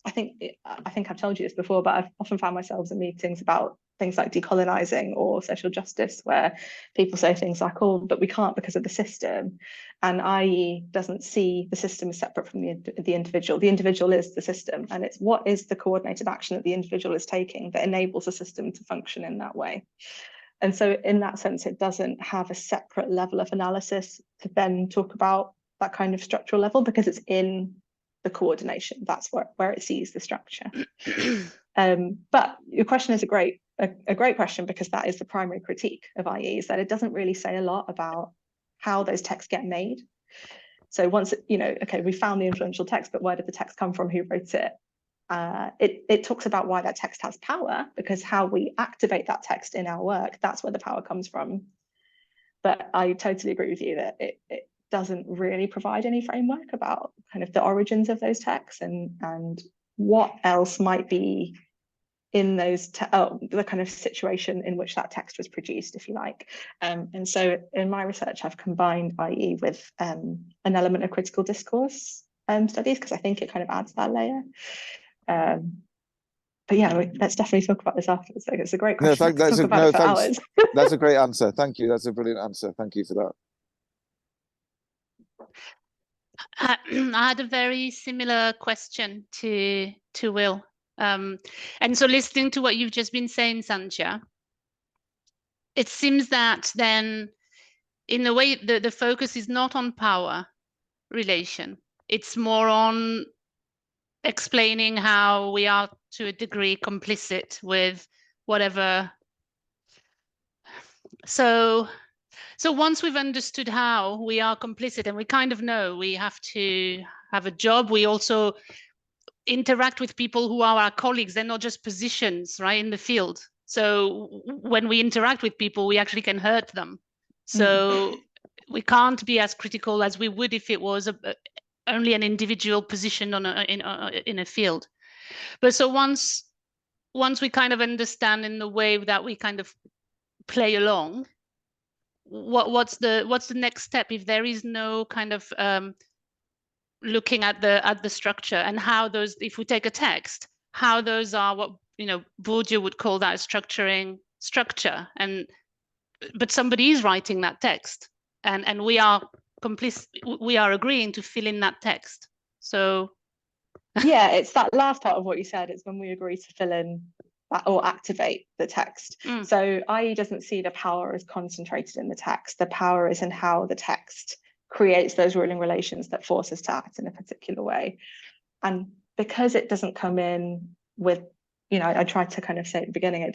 I think I've told you this before, but I've often found myself in meetings about things like decolonizing or social justice, where people say things like, oh, but we can't because of the system. And IE doesn't see the system as separate from the individual. The individual is the system, and it's what is the coordinated action that the individual is taking that enables the system to function in that way. And so in that sense, it doesn't have a separate level of analysis to then talk about that kind of structural level, because it's in the coordination. That's where it sees the structure. But your question is a great question, because that is the primary critique of IE, is that it doesn't really say a lot about how those texts get made. So once, okay, we found the influential text, but where did the text come from? Who wrote it? It talks about why that text has power, because how we activate that text in our work, that's where the power comes from. But I totally agree with you that it doesn't really provide any framework about kind of the origins of those texts and what else might be in those the kind of situation in which that text was produced, if you like. And so in my research, I've combined IE with an element of critical discourse studies, because I think it kind of adds that layer. But yeah, let's definitely talk about this afterwards. Like, it's a great question. Hours. That's a great answer. Thank you. That's a brilliant answer. Thank you for that. I had a very similar question to Will. And so listening to what you've just been saying, Sancha, it seems that then, in a way, the focus is not on power relation. It's more on explaining how we are, to a degree, complicit with whatever. So once we've understood how we are complicit, and we kind of know we have to have a job, we also interact with people who are our colleagues. They're not just positions, right, in the field. So when we interact with people, we actually can hurt them. So we can't be as critical as we would if it was only an individual position in a field. But so once we kind of understand in the way that we kind of play along, what's the next step if there is no kind of looking at the structure and how those, if we take a text, how those are what Bourdieu would call that structure, but somebody is writing that text, and we are agreeing to fill in that text. So yeah, it's that last part of what you said. It's when we agree to fill in that or activate the text. So IE doesn't see the power as concentrated in the text. The power is in how the text creates those ruling relations that force us to act in a particular way. And because it doesn't come in with, I tried to kind of say at the beginning,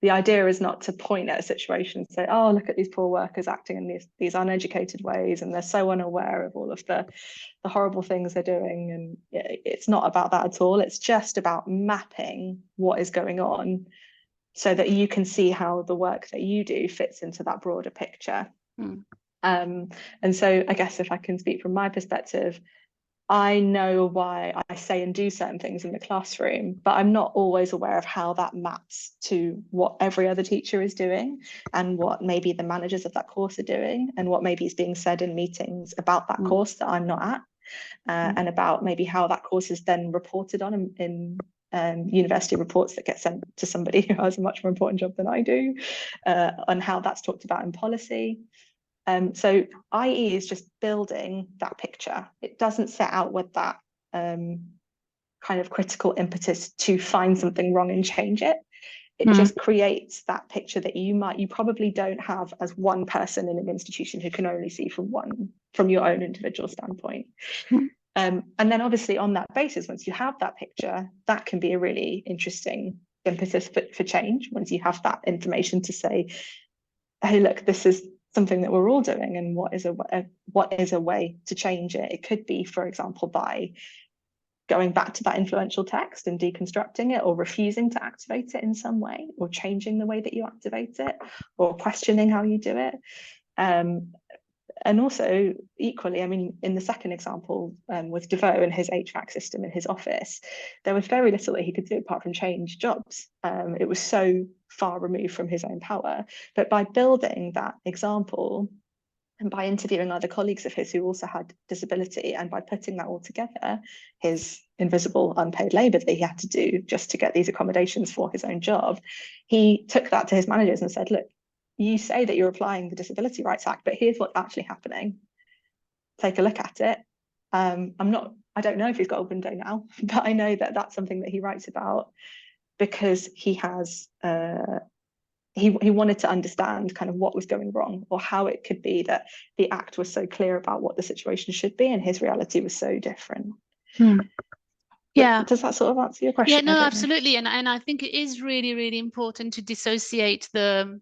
the idea is not to point at a situation and say, oh, look at these poor workers acting in these uneducated ways, and they're so unaware of all of the horrible things they're doing. And it's not about that at all. It's just about mapping what is going on so that you can see how the work that you do fits into that broader picture. And so I guess if I can speak from my perspective, I know why I say and do certain things in the classroom, but I'm not always aware of how that maps to what every other teacher is doing, and what maybe the managers of that course are doing, and what maybe is being said in meetings about that course that I'm not at, and about maybe how that course is then reported on in university reports that get sent to somebody who has a much more important job than I do, on how that's talked about in policy. So IE is just building that picture. It doesn't set out with that kind of critical impetus to find something wrong and change it. It just creates that picture that you probably don't have as one person in an institution who can only see from your own individual standpoint. And then obviously on that basis, once you have that picture, that can be a really interesting impetus for change, once you have that information to say, hey, look, this is something that we're all doing, and what is a way to change it. It could be, for example, by going back to that influential text and deconstructing it, or refusing to activate it in some way, or changing the way that you activate it, or questioning how you do it. And also equally, I mean, in the second example with Devoe and his HVAC system in his office, there was very little that he could do apart from change jobs. It was so far removed from his own power. But by building that example, and by interviewing other colleagues of his who also had disability, and by putting that all together, his invisible unpaid labour that he had to do just to get these accommodations for his own job, he took that to his managers and said, look, you say that you're applying the Disability Rights Act, but here's what's actually happening. Take a look at it. I don't know if he's got a window now, but I know that that's something that he writes about, because he has he wanted to understand kind of what was going wrong, or how it could be that the Act was so clear about what the situation should be and his reality was so different. Yeah. Does that sort of answer your question? Yeah, I no, don't know. absolutely. And I think it is really, really important to dissociate the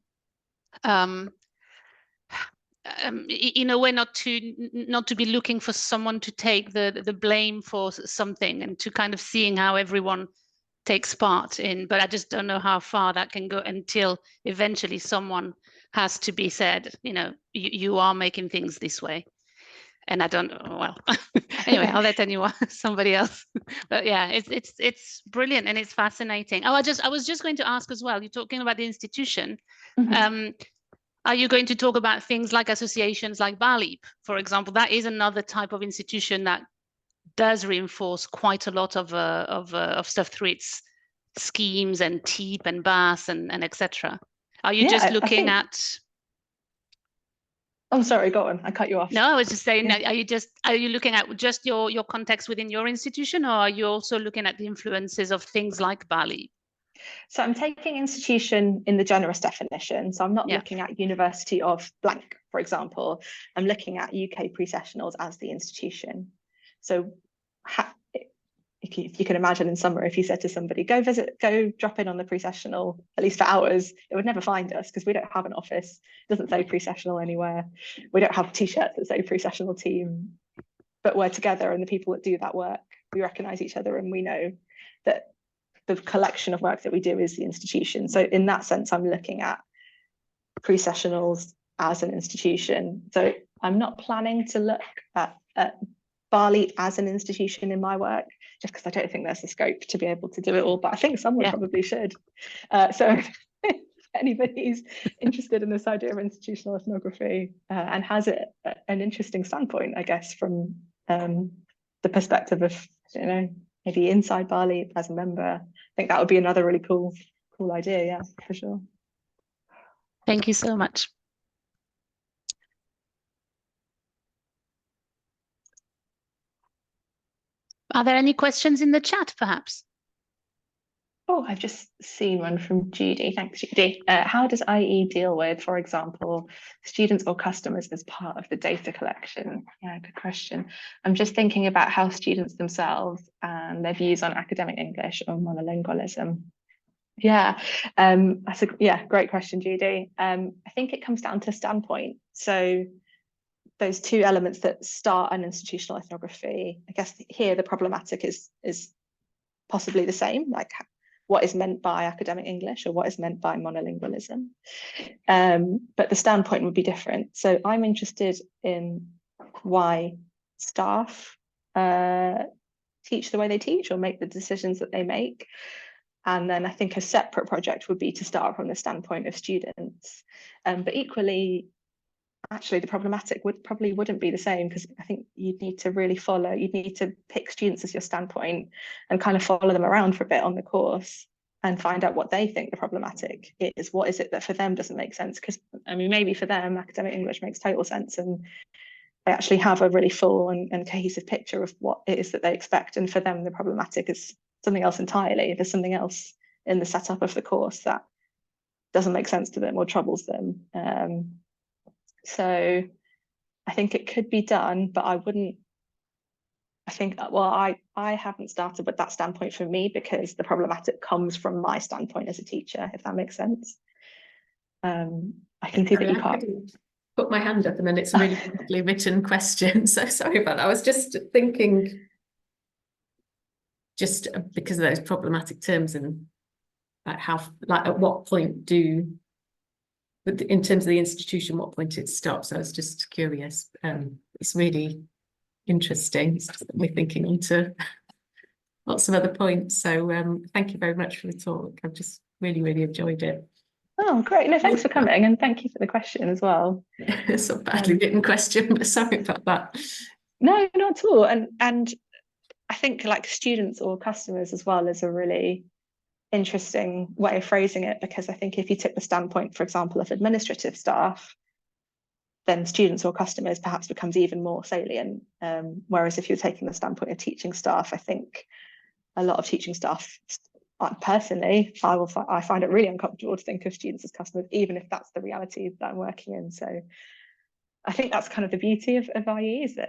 in a way, not to be looking for someone to take the blame for something, and to kind of seeing how everyone takes part in. But I just don't know how far that can go until eventually someone has to be said, you are making things this way. And I don't, well, anyway, I'll let somebody else. But yeah, it's brilliant and it's fascinating. Oh, I was just going to ask as well, you're talking about the institution. Are you going to talk about things like associations like BALIP, for example? That is another type of institution that does reinforce quite a lot of stuff through its schemes and TEEP and BAS and etc. Are you just looking at? I'm sorry, go on. I cut you off. No, I was just saying, are you looking at just your context within your institution, or are you also looking at the influences of things like BALIP? So I'm taking institution in the generous definition. So I'm not looking at University of blank, for example. I'm looking at UK pre-sessionals as the institution. So if you can imagine, in summer, if you said to somebody, go drop in on the pre-sessional, at least for hours, it would never find us because we don't have an office. It doesn't say pre-sessional anywhere. We don't have T-shirts that say pre-sessional team, but we're together, and the people that do that work, we recognise each other, and we know that the collection of work that we do is the institution. So in that sense, I'm looking at pre-sessionals as an institution. So I'm not planning to look at Bali as an institution in my work, just because I don't think there's the scope to be able to do it all, but I think someone probably should. So if anybody's interested in this idea of institutional ethnography and has an interesting standpoint, I guess, from the perspective of, maybe inside Bali as a member, I think that would be another really cool idea. Yeah, for sure. Thank you so much. Are there any questions in the chat, perhaps? Oh, I've just seen one from Judy. Thanks, Judy. How does IE deal with, for example, students or customers as part of the data collection? Yeah, good question. I'm just thinking about how students themselves and their views on academic English or monolingualism. Yeah, that's great question, Judy. I think it comes down to standpoint. So those two elements that start an institutional ethnography, I guess here the problematic is possibly the same, like what is meant by academic English or what is meant by monolingualism. But the standpoint would be different. So I'm interested in why staff teach the way they teach or make the decisions that they make. And then I think a separate project would be to start from the standpoint of students. But equally, actually, the problematic wouldn't be the same, because I think you'd need to pick students as your standpoint and kind of follow them around for a bit on the course and find out what they think the problematic is. What is it that for them doesn't make sense? Because maybe for them, academic English makes total sense and they actually have a really full and cohesive picture of what it is that they expect. And for them, the problematic is something else entirely. There's something else in the setup of the course that doesn't make sense to them or troubles them. So I think it could be done, but I haven't started with that standpoint for me, because the problematic comes from my standpoint as a teacher, if that makes sense. I can see that you can't put my hand up, and then it's a really beautifully written question. So sorry about that. I was just thinking, just because of those problematic terms and at what point in terms of the institution, what point it stops. I was just curious. It's really interesting. It's just we're thinking onto lots of other points. So thank you very much for the talk. I've just really, really enjoyed it. Oh, great. No, thanks for coming, and thank you for the question as well. It's a badly written question, but sorry about that. No, not at all. And I think like students or customers as well is a really interesting way of phrasing it, because I think if you took the standpoint, for example, of administrative staff, then students or customers perhaps becomes even more salient. Whereas if you're taking the standpoint of teaching staff, I think a lot of teaching staff, personally, I find it really uncomfortable to think of students as customers, even if that's the reality that I'm working in. So I think that's kind of the beauty of IE, is that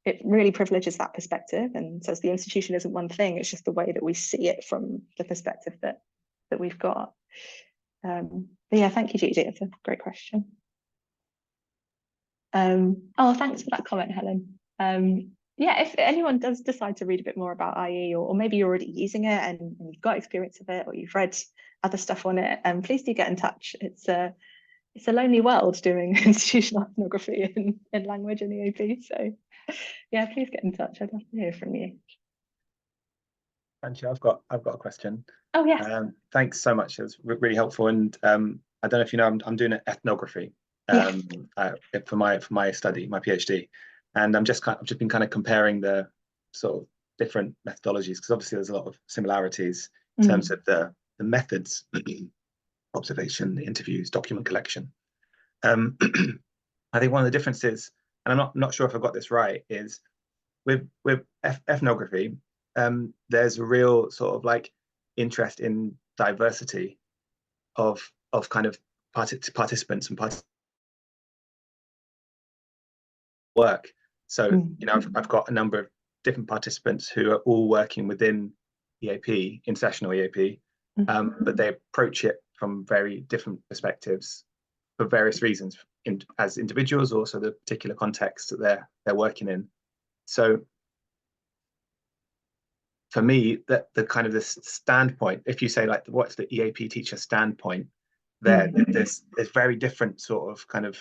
it really privileges that perspective and says the institution isn't one thing, it's just the way that we see it from the perspective that we've got. But yeah, thank you, Judy. It's a great question. Oh, thanks for that comment, Helen. Yeah, if anyone does decide to read a bit more about IE, or maybe you're already using it and you've got experience of it, or you've read other stuff on it, please do get in touch. It's a lonely world doing institutional ethnography in language and EAP. So yeah, please get in touch. I'd love to hear from you. Thank you. I've got a question. Oh yes. Thanks so much. It was really helpful. And I don't know if you know, I'm doing an ethnography for my study, my PhD, and I've just been kind of comparing the sort of different methodologies, because obviously there's a lot of similarities in terms of the methods, observation, the interviews, document collection. I think one of the differences, and I'm not sure if I got this right, is with ethnography, there's a real sort of like interest in diversity of kind of participants and work. So you know, I've got a number of different participants who are all working within EAP, international EAP, but they approach it from very different perspectives for various reasons, as individuals, also the particular context that they're working in. So for me, that the kind of this standpoint, if you say like what's the EAP teacher standpoint, there's very different sort of kind of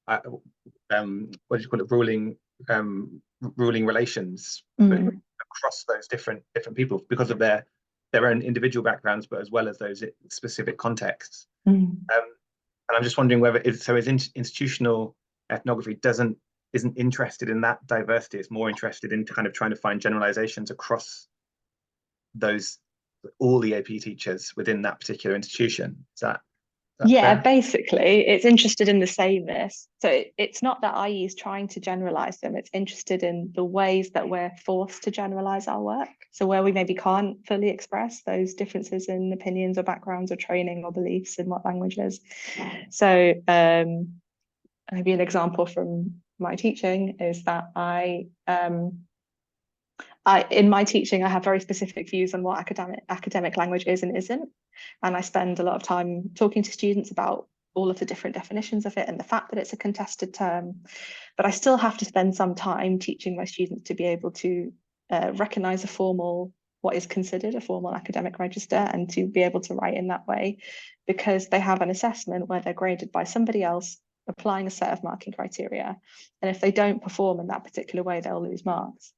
what do you call it, ruling relations across those different people, because of their own individual backgrounds, but as well as those specific contexts. And I'm just wondering whether institutional ethnography isn't interested in that diversity. It's more interested in kind of trying to find generalizations across all EAP teachers within that particular institution. Is that yeah, fair? basically it's interested in the sameness. So it's not that IE is trying to generalize them, it's interested in the ways that we're forced to generalize our work. So where we maybe can't fully express those differences in opinions or backgrounds or training or beliefs in what languages. So maybe an example from my teaching is that in my teaching, I have very specific views on what academic language is and isn't. And I spend a lot of time talking to students about all of the different definitions of it and the fact that it's a contested term. But I still have to spend some time teaching my students to be able to recognise what is considered a formal academic register, and to be able to write in that way, because they have an assessment where they're graded by somebody else applying a set of marking criteria. And if they don't perform in that particular way, they'll lose marks.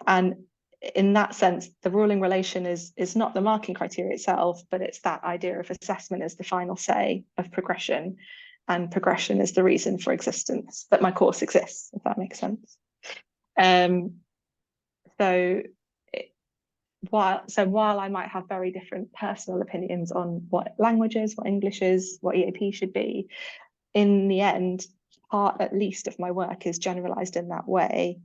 And in that sense, the ruling relation is not the marking criteria itself, but it's that idea of assessment as the final say of progression, and progression is the reason for existence, that my course exists, if that makes sense. While I might have very different personal opinions on what language is, what English is, what EAP should be, in the end, part at least of my work is generalized in that way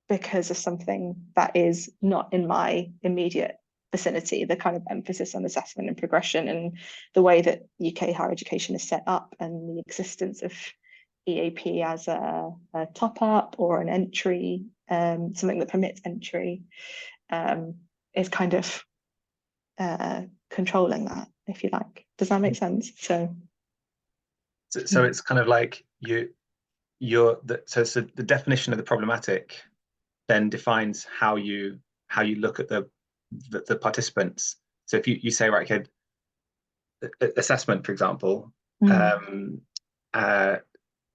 because of something that is not in my immediate vicinity, the kind of emphasis on assessment and progression, and the way that UK higher education is set up, and the existence of EAP as a top-up or an entry, something that permits entry, is kind of controlling that, if you like. Does that make sense? So it's kind of like so the definition of the problematic then defines how you look at the participants. So if you say, right, okay, assessment, for example, as a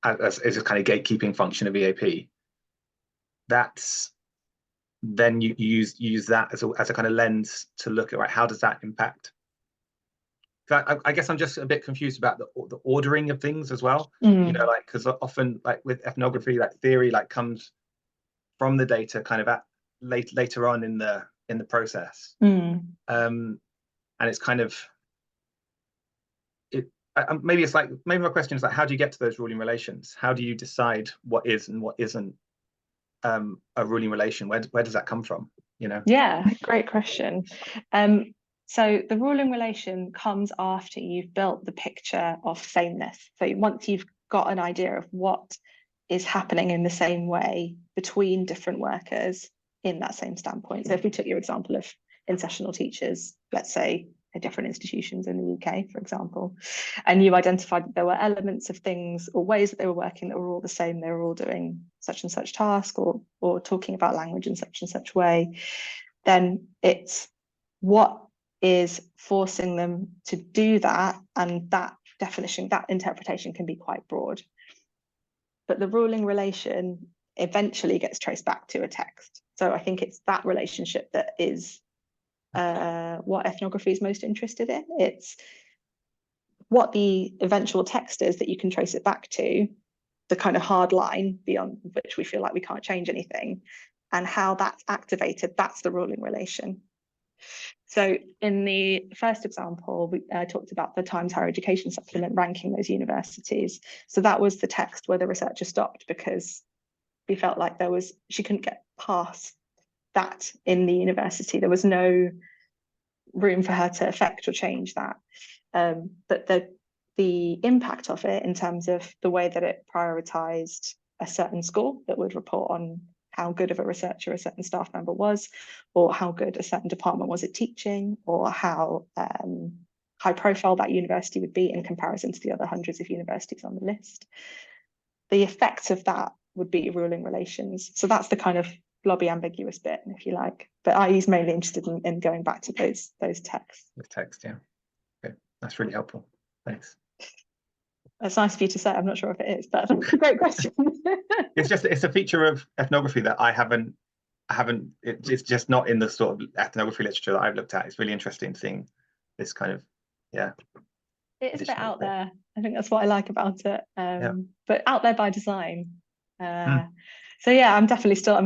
kind of gatekeeping function of EAP, that's then you use that as a kind of lens to look at, right, how does that impact? I guess I'm just a bit confused about the ordering of things as well. You know, like, because often, like with ethnography, like theory, like comes from the data kind of later on in the process, and it's kind of maybe my question is like, how do you get to those ruling relations? How do you decide what is and what isn't a ruling relation? Where does that come from? You know? Yeah, great question. So the ruling relation comes after you've built the picture of sameness. So once you've got an idea of what is happening in the same way between different workers in that same standpoint. So if we took your example of in-sessional teachers, let's say at different institutions in the UK, for example, and you identified that there were elements of things or ways that they were working that were all the same, they were all doing such and such task or talking about language in such and such way, then it's what is forcing them to do that, and that definition, that interpretation can be quite broad. But the ruling relation eventually gets traced back to a text. So I think it's that relationship that is what ethnography is most interested in. It's what the eventual text is that you can trace it back to, the kind of hard line beyond which we feel like we can't change anything, and how that's activated, that's the ruling relation. So in the first example, we talked about the Times Higher Education Supplement ranking those universities. So that was the text where the researcher stopped because we felt like she couldn't get past that in the university. There was no room for her to affect or change that. But the impact of it in terms of the way that it prioritized a certain school that would report on how good of a researcher a certain staff member was, or how good a certain department was at teaching, or how high profile that university would be in comparison to the other hundreds of universities on the list. The effects of that would be ruling relations. So that's the kind of blobby ambiguous bit, if you like. But IE is mainly interested in going back to those texts. The text, yeah. Okay, that's really helpful. Thanks. That's nice of you to say. I'm not sure if it is, but that's a great question. It's a feature of ethnography that it's just not in the sort of ethnography literature that I've looked at. It's really interesting seeing this kind of, yeah. It is a bit out there. I think that's what I like about it. But out there by design. So yeah, I'm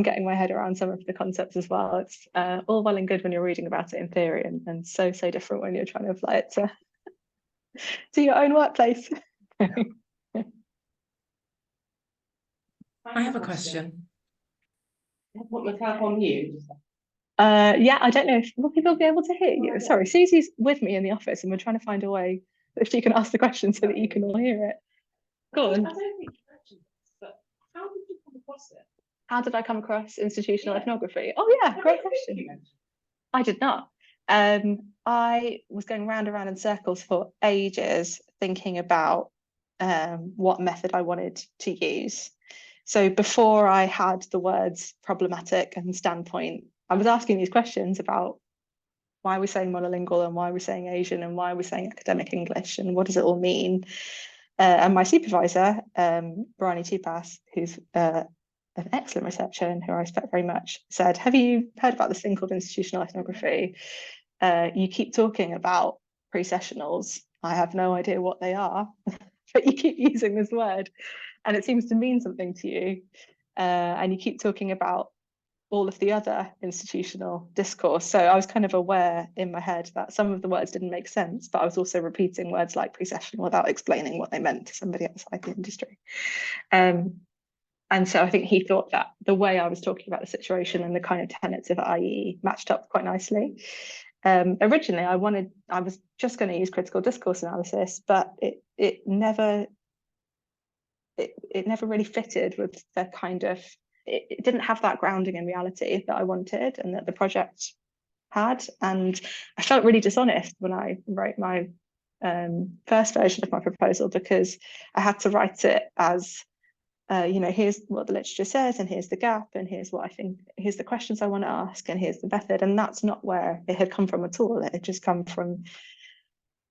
getting my head around some of the concepts as well. It's all well and good when you're reading about it in theory, and so different when you're trying to apply it to your own workplace. I have a question. Put myself on mute. Yeah, I don't know if people will be able to hear you. Sorry, Susie's with me in the office and we're trying to find a way if she can ask the question so that you can all hear it. Go on. I don't think you mentioned this, but how did you come across it? How did I come across institutional ethnography? Oh yeah, great question. I did not. I was going round and round in circles for ages thinking about what method I wanted to use. So before I had the words problematic and standpoint, I was asking these questions about why we're saying monolingual and why we're saying Asian and why we're saying academic English and what does it all mean. And my supervisor, Bryony Tupas, who's an excellent researcher and who I respect very much, said, have you heard about this thing called institutional ethnography? You keep talking about pre-sessionals. I have no idea what they are, but you keep using this word and it seems to mean something to you. And you keep talking about all of the other institutional discourse. So I was kind of aware in my head that some of the words didn't make sense, but I was also repeating words like pre-sessional without explaining what they meant to somebody outside the industry. And so I think he thought that the way I was talking about the situation and the kind of tenets of IE matched up quite nicely. Originally, I was just going to use critical discourse analysis, but it never really fitted with the kind of, it didn't have that grounding in reality that I wanted and that the project had. And I felt really dishonest when I wrote my first version of my proposal, because I had to write it as, here's what the literature says, and here's the gap, and here's what I think, here's the questions I want to ask, and here's the method. And that's not where it had come from at all. It had just come from,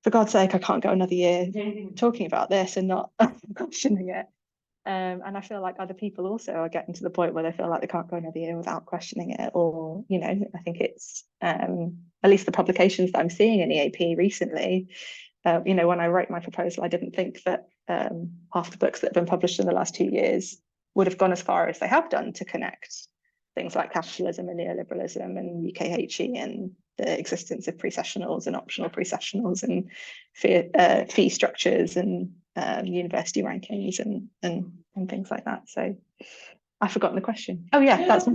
for God's sake, I can't go another year talking about this and not questioning it. And I feel like other people also are getting to the point where they feel like they can't go another year without questioning it. Or, I think it's at least the publications that I'm seeing in EAP recently. When I wrote my proposal, I didn't think that half the books that have been published in the last 2 years would have gone as far as they have done to connect things like capitalism and neoliberalism and UKHE and the existence of pre-sessionals and optional pre-sessionals and fee structures and university rankings and things like that. So I've forgotten the question. Oh yeah, that's my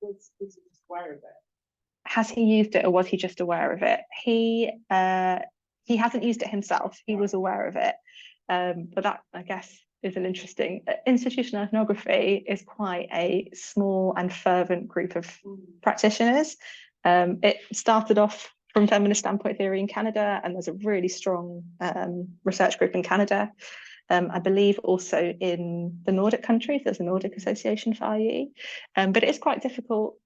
was he just aware of it? Has he used it or was he just aware of it? He he hasn't used it himself. He was aware of it, but that, I guess, is an interesting. Institutional ethnography is quite a small and fervent group of practitioners. It started off from feminist standpoint theory in Canada, and there's a really strong research group in Canada. I believe also in the Nordic countries, there's a Nordic Association for IE, but it is quite difficult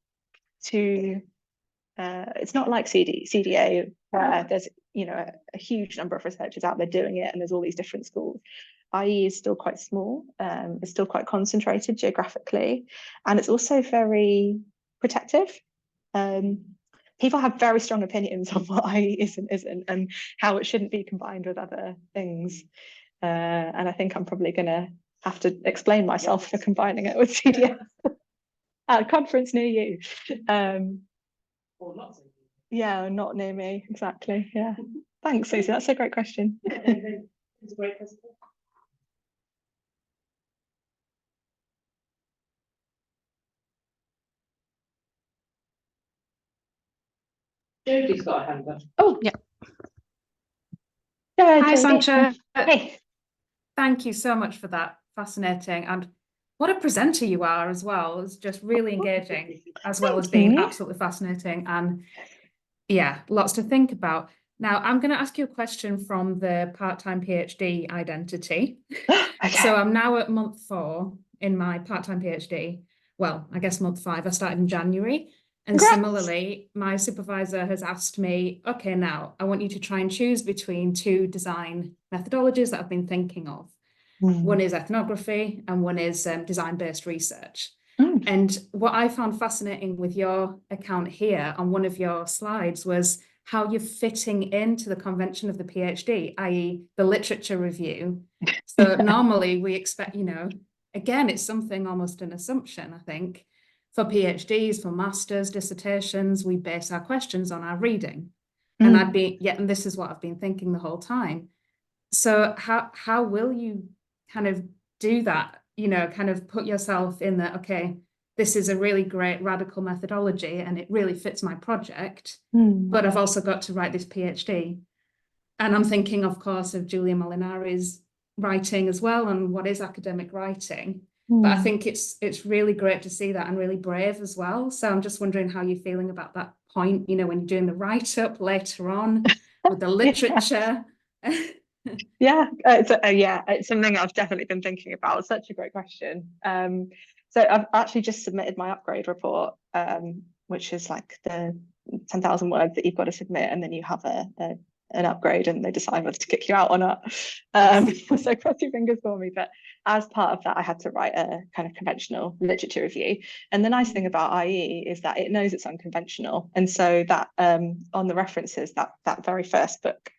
to, it's not like CDA, where there's, you know, a huge number of researchers out there doing it, and there's all these different schools. IE is still quite small, it's still quite concentrated geographically, and it's also very protective. People have very strong opinions on what IE is and isn't, and how it shouldn't be combined with other things. And I think I'm probably going to have to explain myself for combining it with CDS at a conference near you. Or not so good. Yeah, not near me, exactly. Yeah. Thanks, Susie. That's a great question. It's a great question. Jodie's got a hand up. Oh, Yeah. yeah. Hi, Jodie. Sancha. Hey. Thank you so much for that. Fascinating. And what a presenter you are as well. It's just really engaging, as well as being absolutely fascinating. And yeah, lots to think about. Now, I'm going to ask you a question from the part-time PhD identity. Okay. So I'm now at month 4 in my part-time PhD. Well, I guess month 5. I started in January. And Congrats. similarly, my supervisor has asked me, okay, now I want you to try and choose between 2 design methodologies that I've been thinking of. One is ethnography and one is design-based research. And what I found fascinating with your account here on one of your slides was how you're fitting into the convention of the PhD, i.e. the literature review. So normally we expect, you know, again, it's something almost an assumption, I think. For PhDs, for masters, dissertations, we base our questions on our reading. And and this is what I've been thinking the whole time. So how will you kind of do that, you know, kind of put yourself in that, okay, this is a really great radical methodology and it really fits my project, but I've also got to write this PhD. And I'm thinking, of course, of Julia Molinari's writing as well, and what is academic writing. But I think it's really great to see that, and really brave as well. So I'm just wondering how you're feeling about that point, you know, when you're doing the write-up later on with the literature. Yeah, it's something I've definitely been thinking about. It's such a great question. So I've actually just submitted my upgrade report, which is like the 10,000 words that you've got to submit, and then you have an upgrade, and they decide whether to kick you out or not. So cross your fingers for me. But as part of that, I had to write a kind of conventional literature review. And the nice thing about IE is that it knows it's unconventional, and so that on the references, that very first book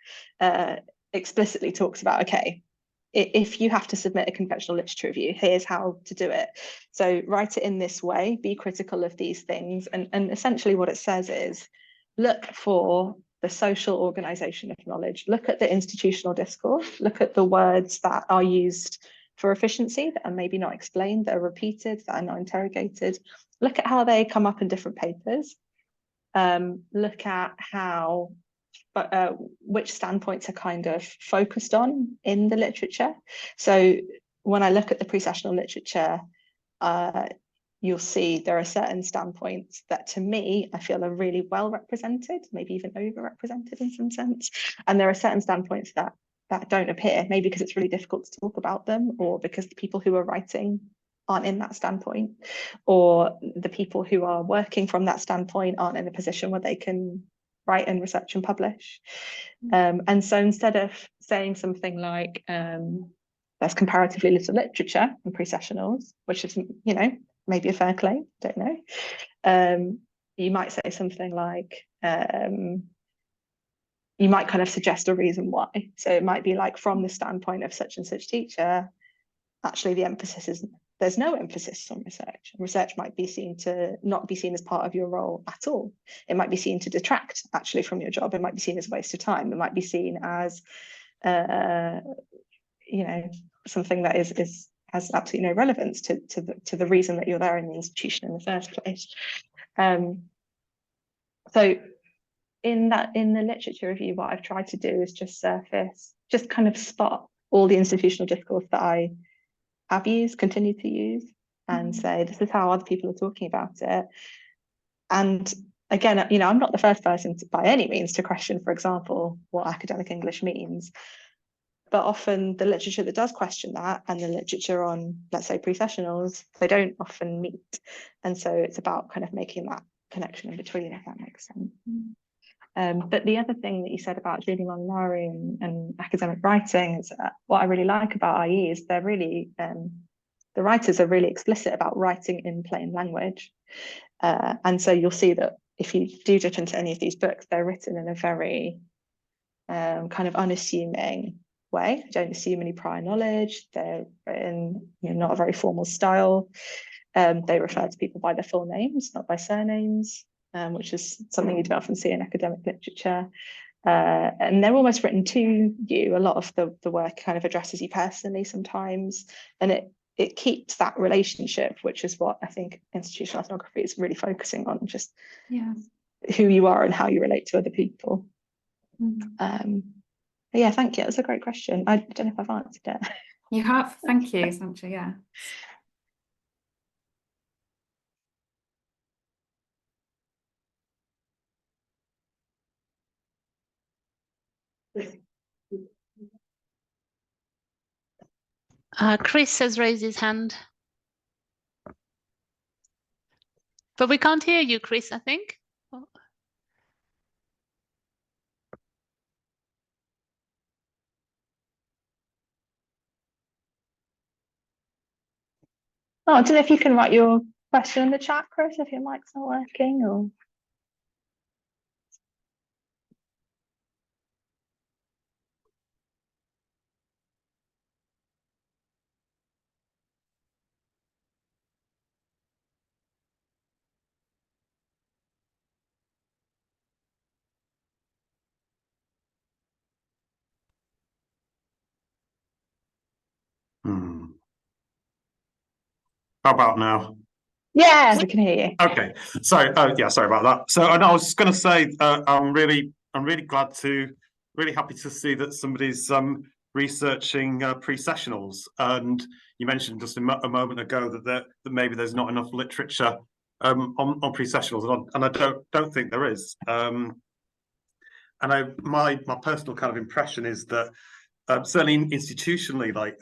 explicitly talks about, okay, if you have to submit a conventional literature review, here's how to do it. So write it in this way, be critical of these things. And essentially what it says is, look for the social organization of knowledge, look at the institutional discourse, look at the words that are used for efficiency that are maybe not explained, that are repeated, that are not interrogated. Look at how they come up in different papers. Look at how which standpoints are kind of focused on in the literature. So when I look at the pre-sessional literature, you'll see there are certain standpoints that to me, I feel are really well represented, maybe even overrepresented in some sense. And there are certain standpoints that don't appear, maybe because it's really difficult to talk about them, or because the people who are writing aren't in that standpoint, or the people who are working from that standpoint aren't in a position where they can write and research and publish. And so instead of saying something like there's comparatively little literature in pre-sessionals, which is, you know, maybe a fair claim, don't know, you might say something like you might kind of suggest a reason why. So it might be like, from the standpoint of such and such teacher, actually the emphasis is, there's no emphasis on research. Research might be seen to not be seen as part of your role at all. It might be seen to detract actually from your job. It might be seen as a waste of time. It might be seen as, you know, something that has absolutely no relevance to the reason that you're there in the institution in the first place. So in the literature review, what I've tried to do is just kind of spot all the institutional discourse that I have used, continue to use, and say, this is how other people are talking about it. And again, I'm not the first person by any means to question, for example, what academic English means. But often the literature that does question that and the literature on, let's say, pre-sessionals, they don't often meet. And so it's about kind of making that connection in between, if that makes sense. But the other thing that you said about Julie Molinari and academic writing is what I really like about IE is they're really, the writers are really explicit about writing in plain language. And so you'll see that if you do dip into any of these books, they're written in a very kind of unassuming way. They don't assume any prior knowledge. They're written, not a very formal style. They refer to people by their full names, not by surnames, which is something you don't often see in academic literature. And they're almost written to you. A lot of the work kind of addresses you personally sometimes, and it keeps that relationship, which is what I think institutional ethnography is really focusing on, just who you are and how you relate to other people. Yeah, thank you. That was a great question. I don't know if I've answered it. You have. Thank you, Sancha. Yeah. Chris has raised his hand. But we can't hear you, Chris, I think. Oh, I don't know if you can write your question in the chat, Chris, if your mic's not working, or... How about now? Yeah, we can hear you. Okay, so yeah, sorry about that. So I was just going to say, I'm really glad to, really happy to see that somebody's researching pre-sessionals. And you mentioned just a moment ago that maybe there's not enough literature on pre-sessionals, and I don't think there is. And my personal kind of impression is that certainly institutionally, like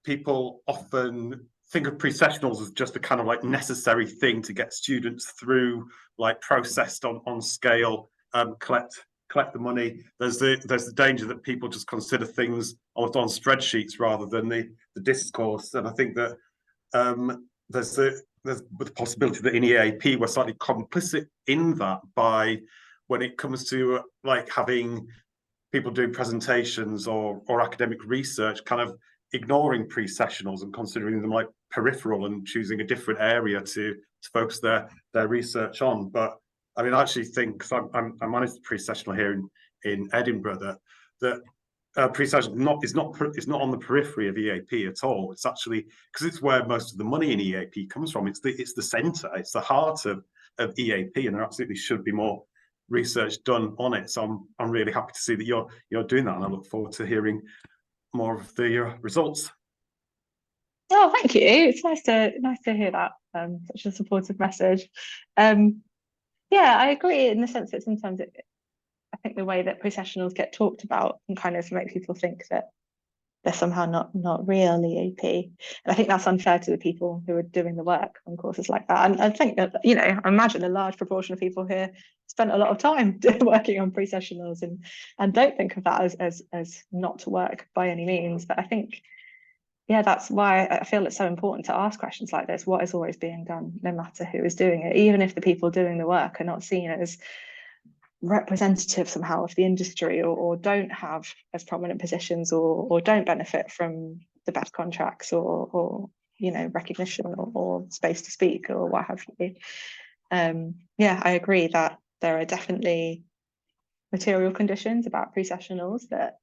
people often think of pre-sessionals as just a kind of like necessary thing to get students through, like processed on scale, collect the money. There's the danger that people just consider things on spreadsheets rather than the discourse. And I think that there's the possibility that in EAP we're slightly complicit in that by when it comes to like having people doing presentations or academic research, kind of ignoring pre-sessionals and considering them like peripheral and choosing a different area to focus their research on. But I mean, I actually think, because I manage the pre-sessional here in Edinburgh, that pre-sessional is not on the periphery of EAP at all. It's actually, because it's where most of the money in EAP comes from. It's the centre, it's the heart of EAP, and there absolutely should be more research done on it. So I'm really happy to see that you're doing that, and I look forward to hearing more of the results. Oh, thank you. It's nice to hear that, such a supportive message. Yeah, I agree in the sense that sometimes I think the way that pre-sessionals get talked about can kind of make people think that they're somehow not real EAP. And I think that's unfair to the people who are doing the work on courses like that. And I think that, I imagine a large proportion of people here spent a lot of time working on pre-sessionals and don't think of that as not to work by any means. But I think, yeah, that's why I feel it's so important to ask questions like this. What is always being done, no matter who is doing it, even if the people doing the work are not seen as representative somehow of the industry, or don't have as prominent positions, or don't benefit from the best contracts, or recognition, or space to speak, or what have you. Yeah, I agree that there are definitely material conditions about pre-sessionals that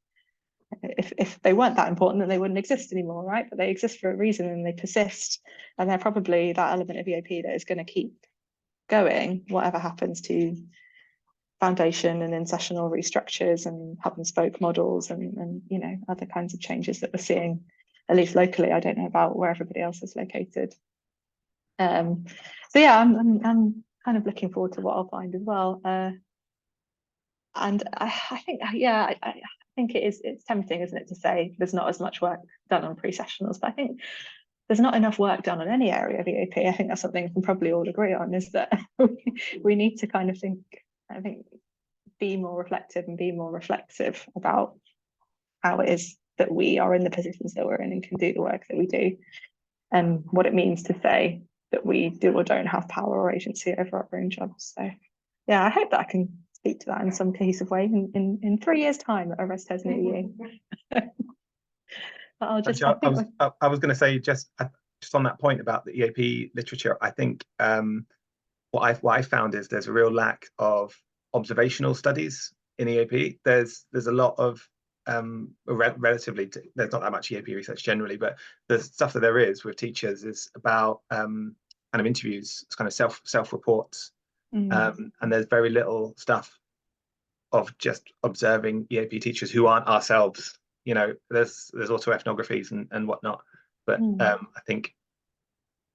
if they weren't that important, then they wouldn't exist anymore, right? But they exist for a reason, and they persist, and they're probably that element of EAP that is going to keep going, whatever happens to foundation and in-sessional restructures and hub and spoke models and you know, other kinds of changes that we're seeing, at least locally. I don't know about where everybody else is located. So yeah, I'm kind of looking forward to what I'll find as well. And I think, yeah, I think it's tempting, isn't it, to say there's not as much work done on pre-sessionals, but I think there's not enough work done on any area of EAP. I think that's something we can probably all agree on, is that we need to kind of think, I think, be more reflective and be more reflexive about how it is that we are in the positions that we're in and can do the work that we do, and what it means to say that we do or don't have power or agency over our own jobs. So yeah, I hope that I can speak to that in some cohesive way in 3 years' time at Arrestes near you. But I'll just, I was going to say, just on that point about the EAP literature, I think what I found is there's a real lack of observational studies in EAP. There's a lot of relatively, there's not that much EAP research generally, but the stuff that there is with teachers is about kind of interviews, it's kind of self reports, and there's very little stuff of just observing EAP teachers who aren't ourselves. You know, there's also ethnographies and whatnot, but I think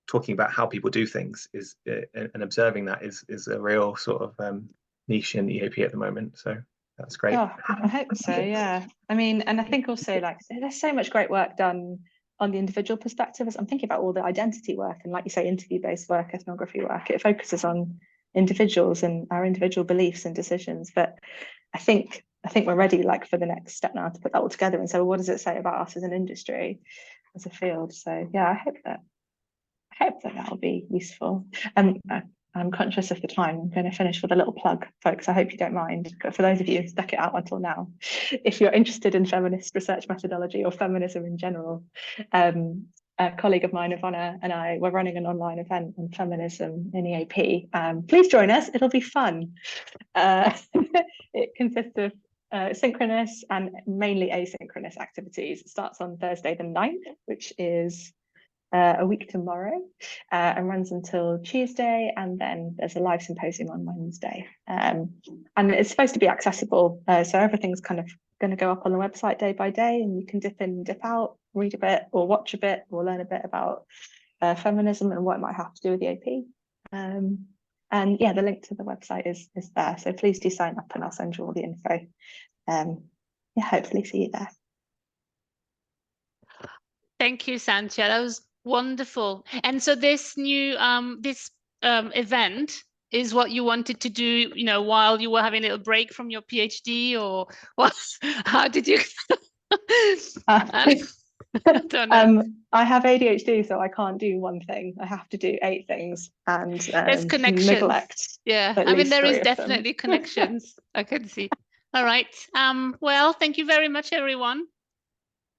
talking about how people do things is and observing that is a real sort of niche in EAP at the moment. So that's great. Oh, I hope so, yeah. I mean, and I think also, like, there's so much great work done on the individual perspective. As I'm thinking about all the identity work and, like you say, interview-based work, ethnography work, it focuses on individuals and our individual beliefs and decisions. But I think we're ready, like, for the next step now to put that all together and say, well, what does it say about us as an industry, as a field? So yeah, I hope that will be useful. I'm conscious of the time. I'm going to finish with a little plug, folks. I hope you don't mind. But for those of you who stuck it out until now, if you're interested in feminist research methodology or feminism in general, a colleague of mine, Ivana, and I were running an online event on feminism in EAP. Please join us. It'll be fun. It consists of synchronous and mainly asynchronous activities. It starts on Thursday the 9th, which is a week tomorrow, and runs until Tuesday, and then there's a live symposium on Wednesday, and it's supposed to be accessible, so everything's kind of going to go up on the website day by day, and you can dip in, dip out, read a bit or watch a bit or learn a bit about feminism and what it might have to do with the AP. And yeah, the link to the website is there, so please do sign up and I'll send you all the info. Yeah, hopefully see you there. Thank you, Santia. That was wonderful. And so this new event is what you wanted to do, you know, while you were having a little break from your PhD, or what? How did you? I don't know. I have ADHD, so I can't do one thing. I have to do 8 things, and there's connections. Neglect. Yeah, I mean, there is definitely connections. I can see. All right. Well, thank you very much, everyone.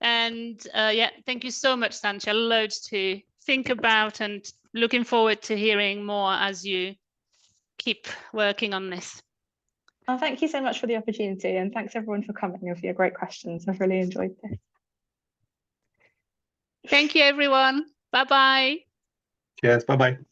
And yeah, thank you so much, Santia. Loads to think about, and looking forward to hearing more as you keep working on this. Oh, thank you so much for the opportunity, and thanks everyone for coming and for your great questions. I've really enjoyed this. Thank you, everyone. Bye-bye. Cheers. Bye-bye.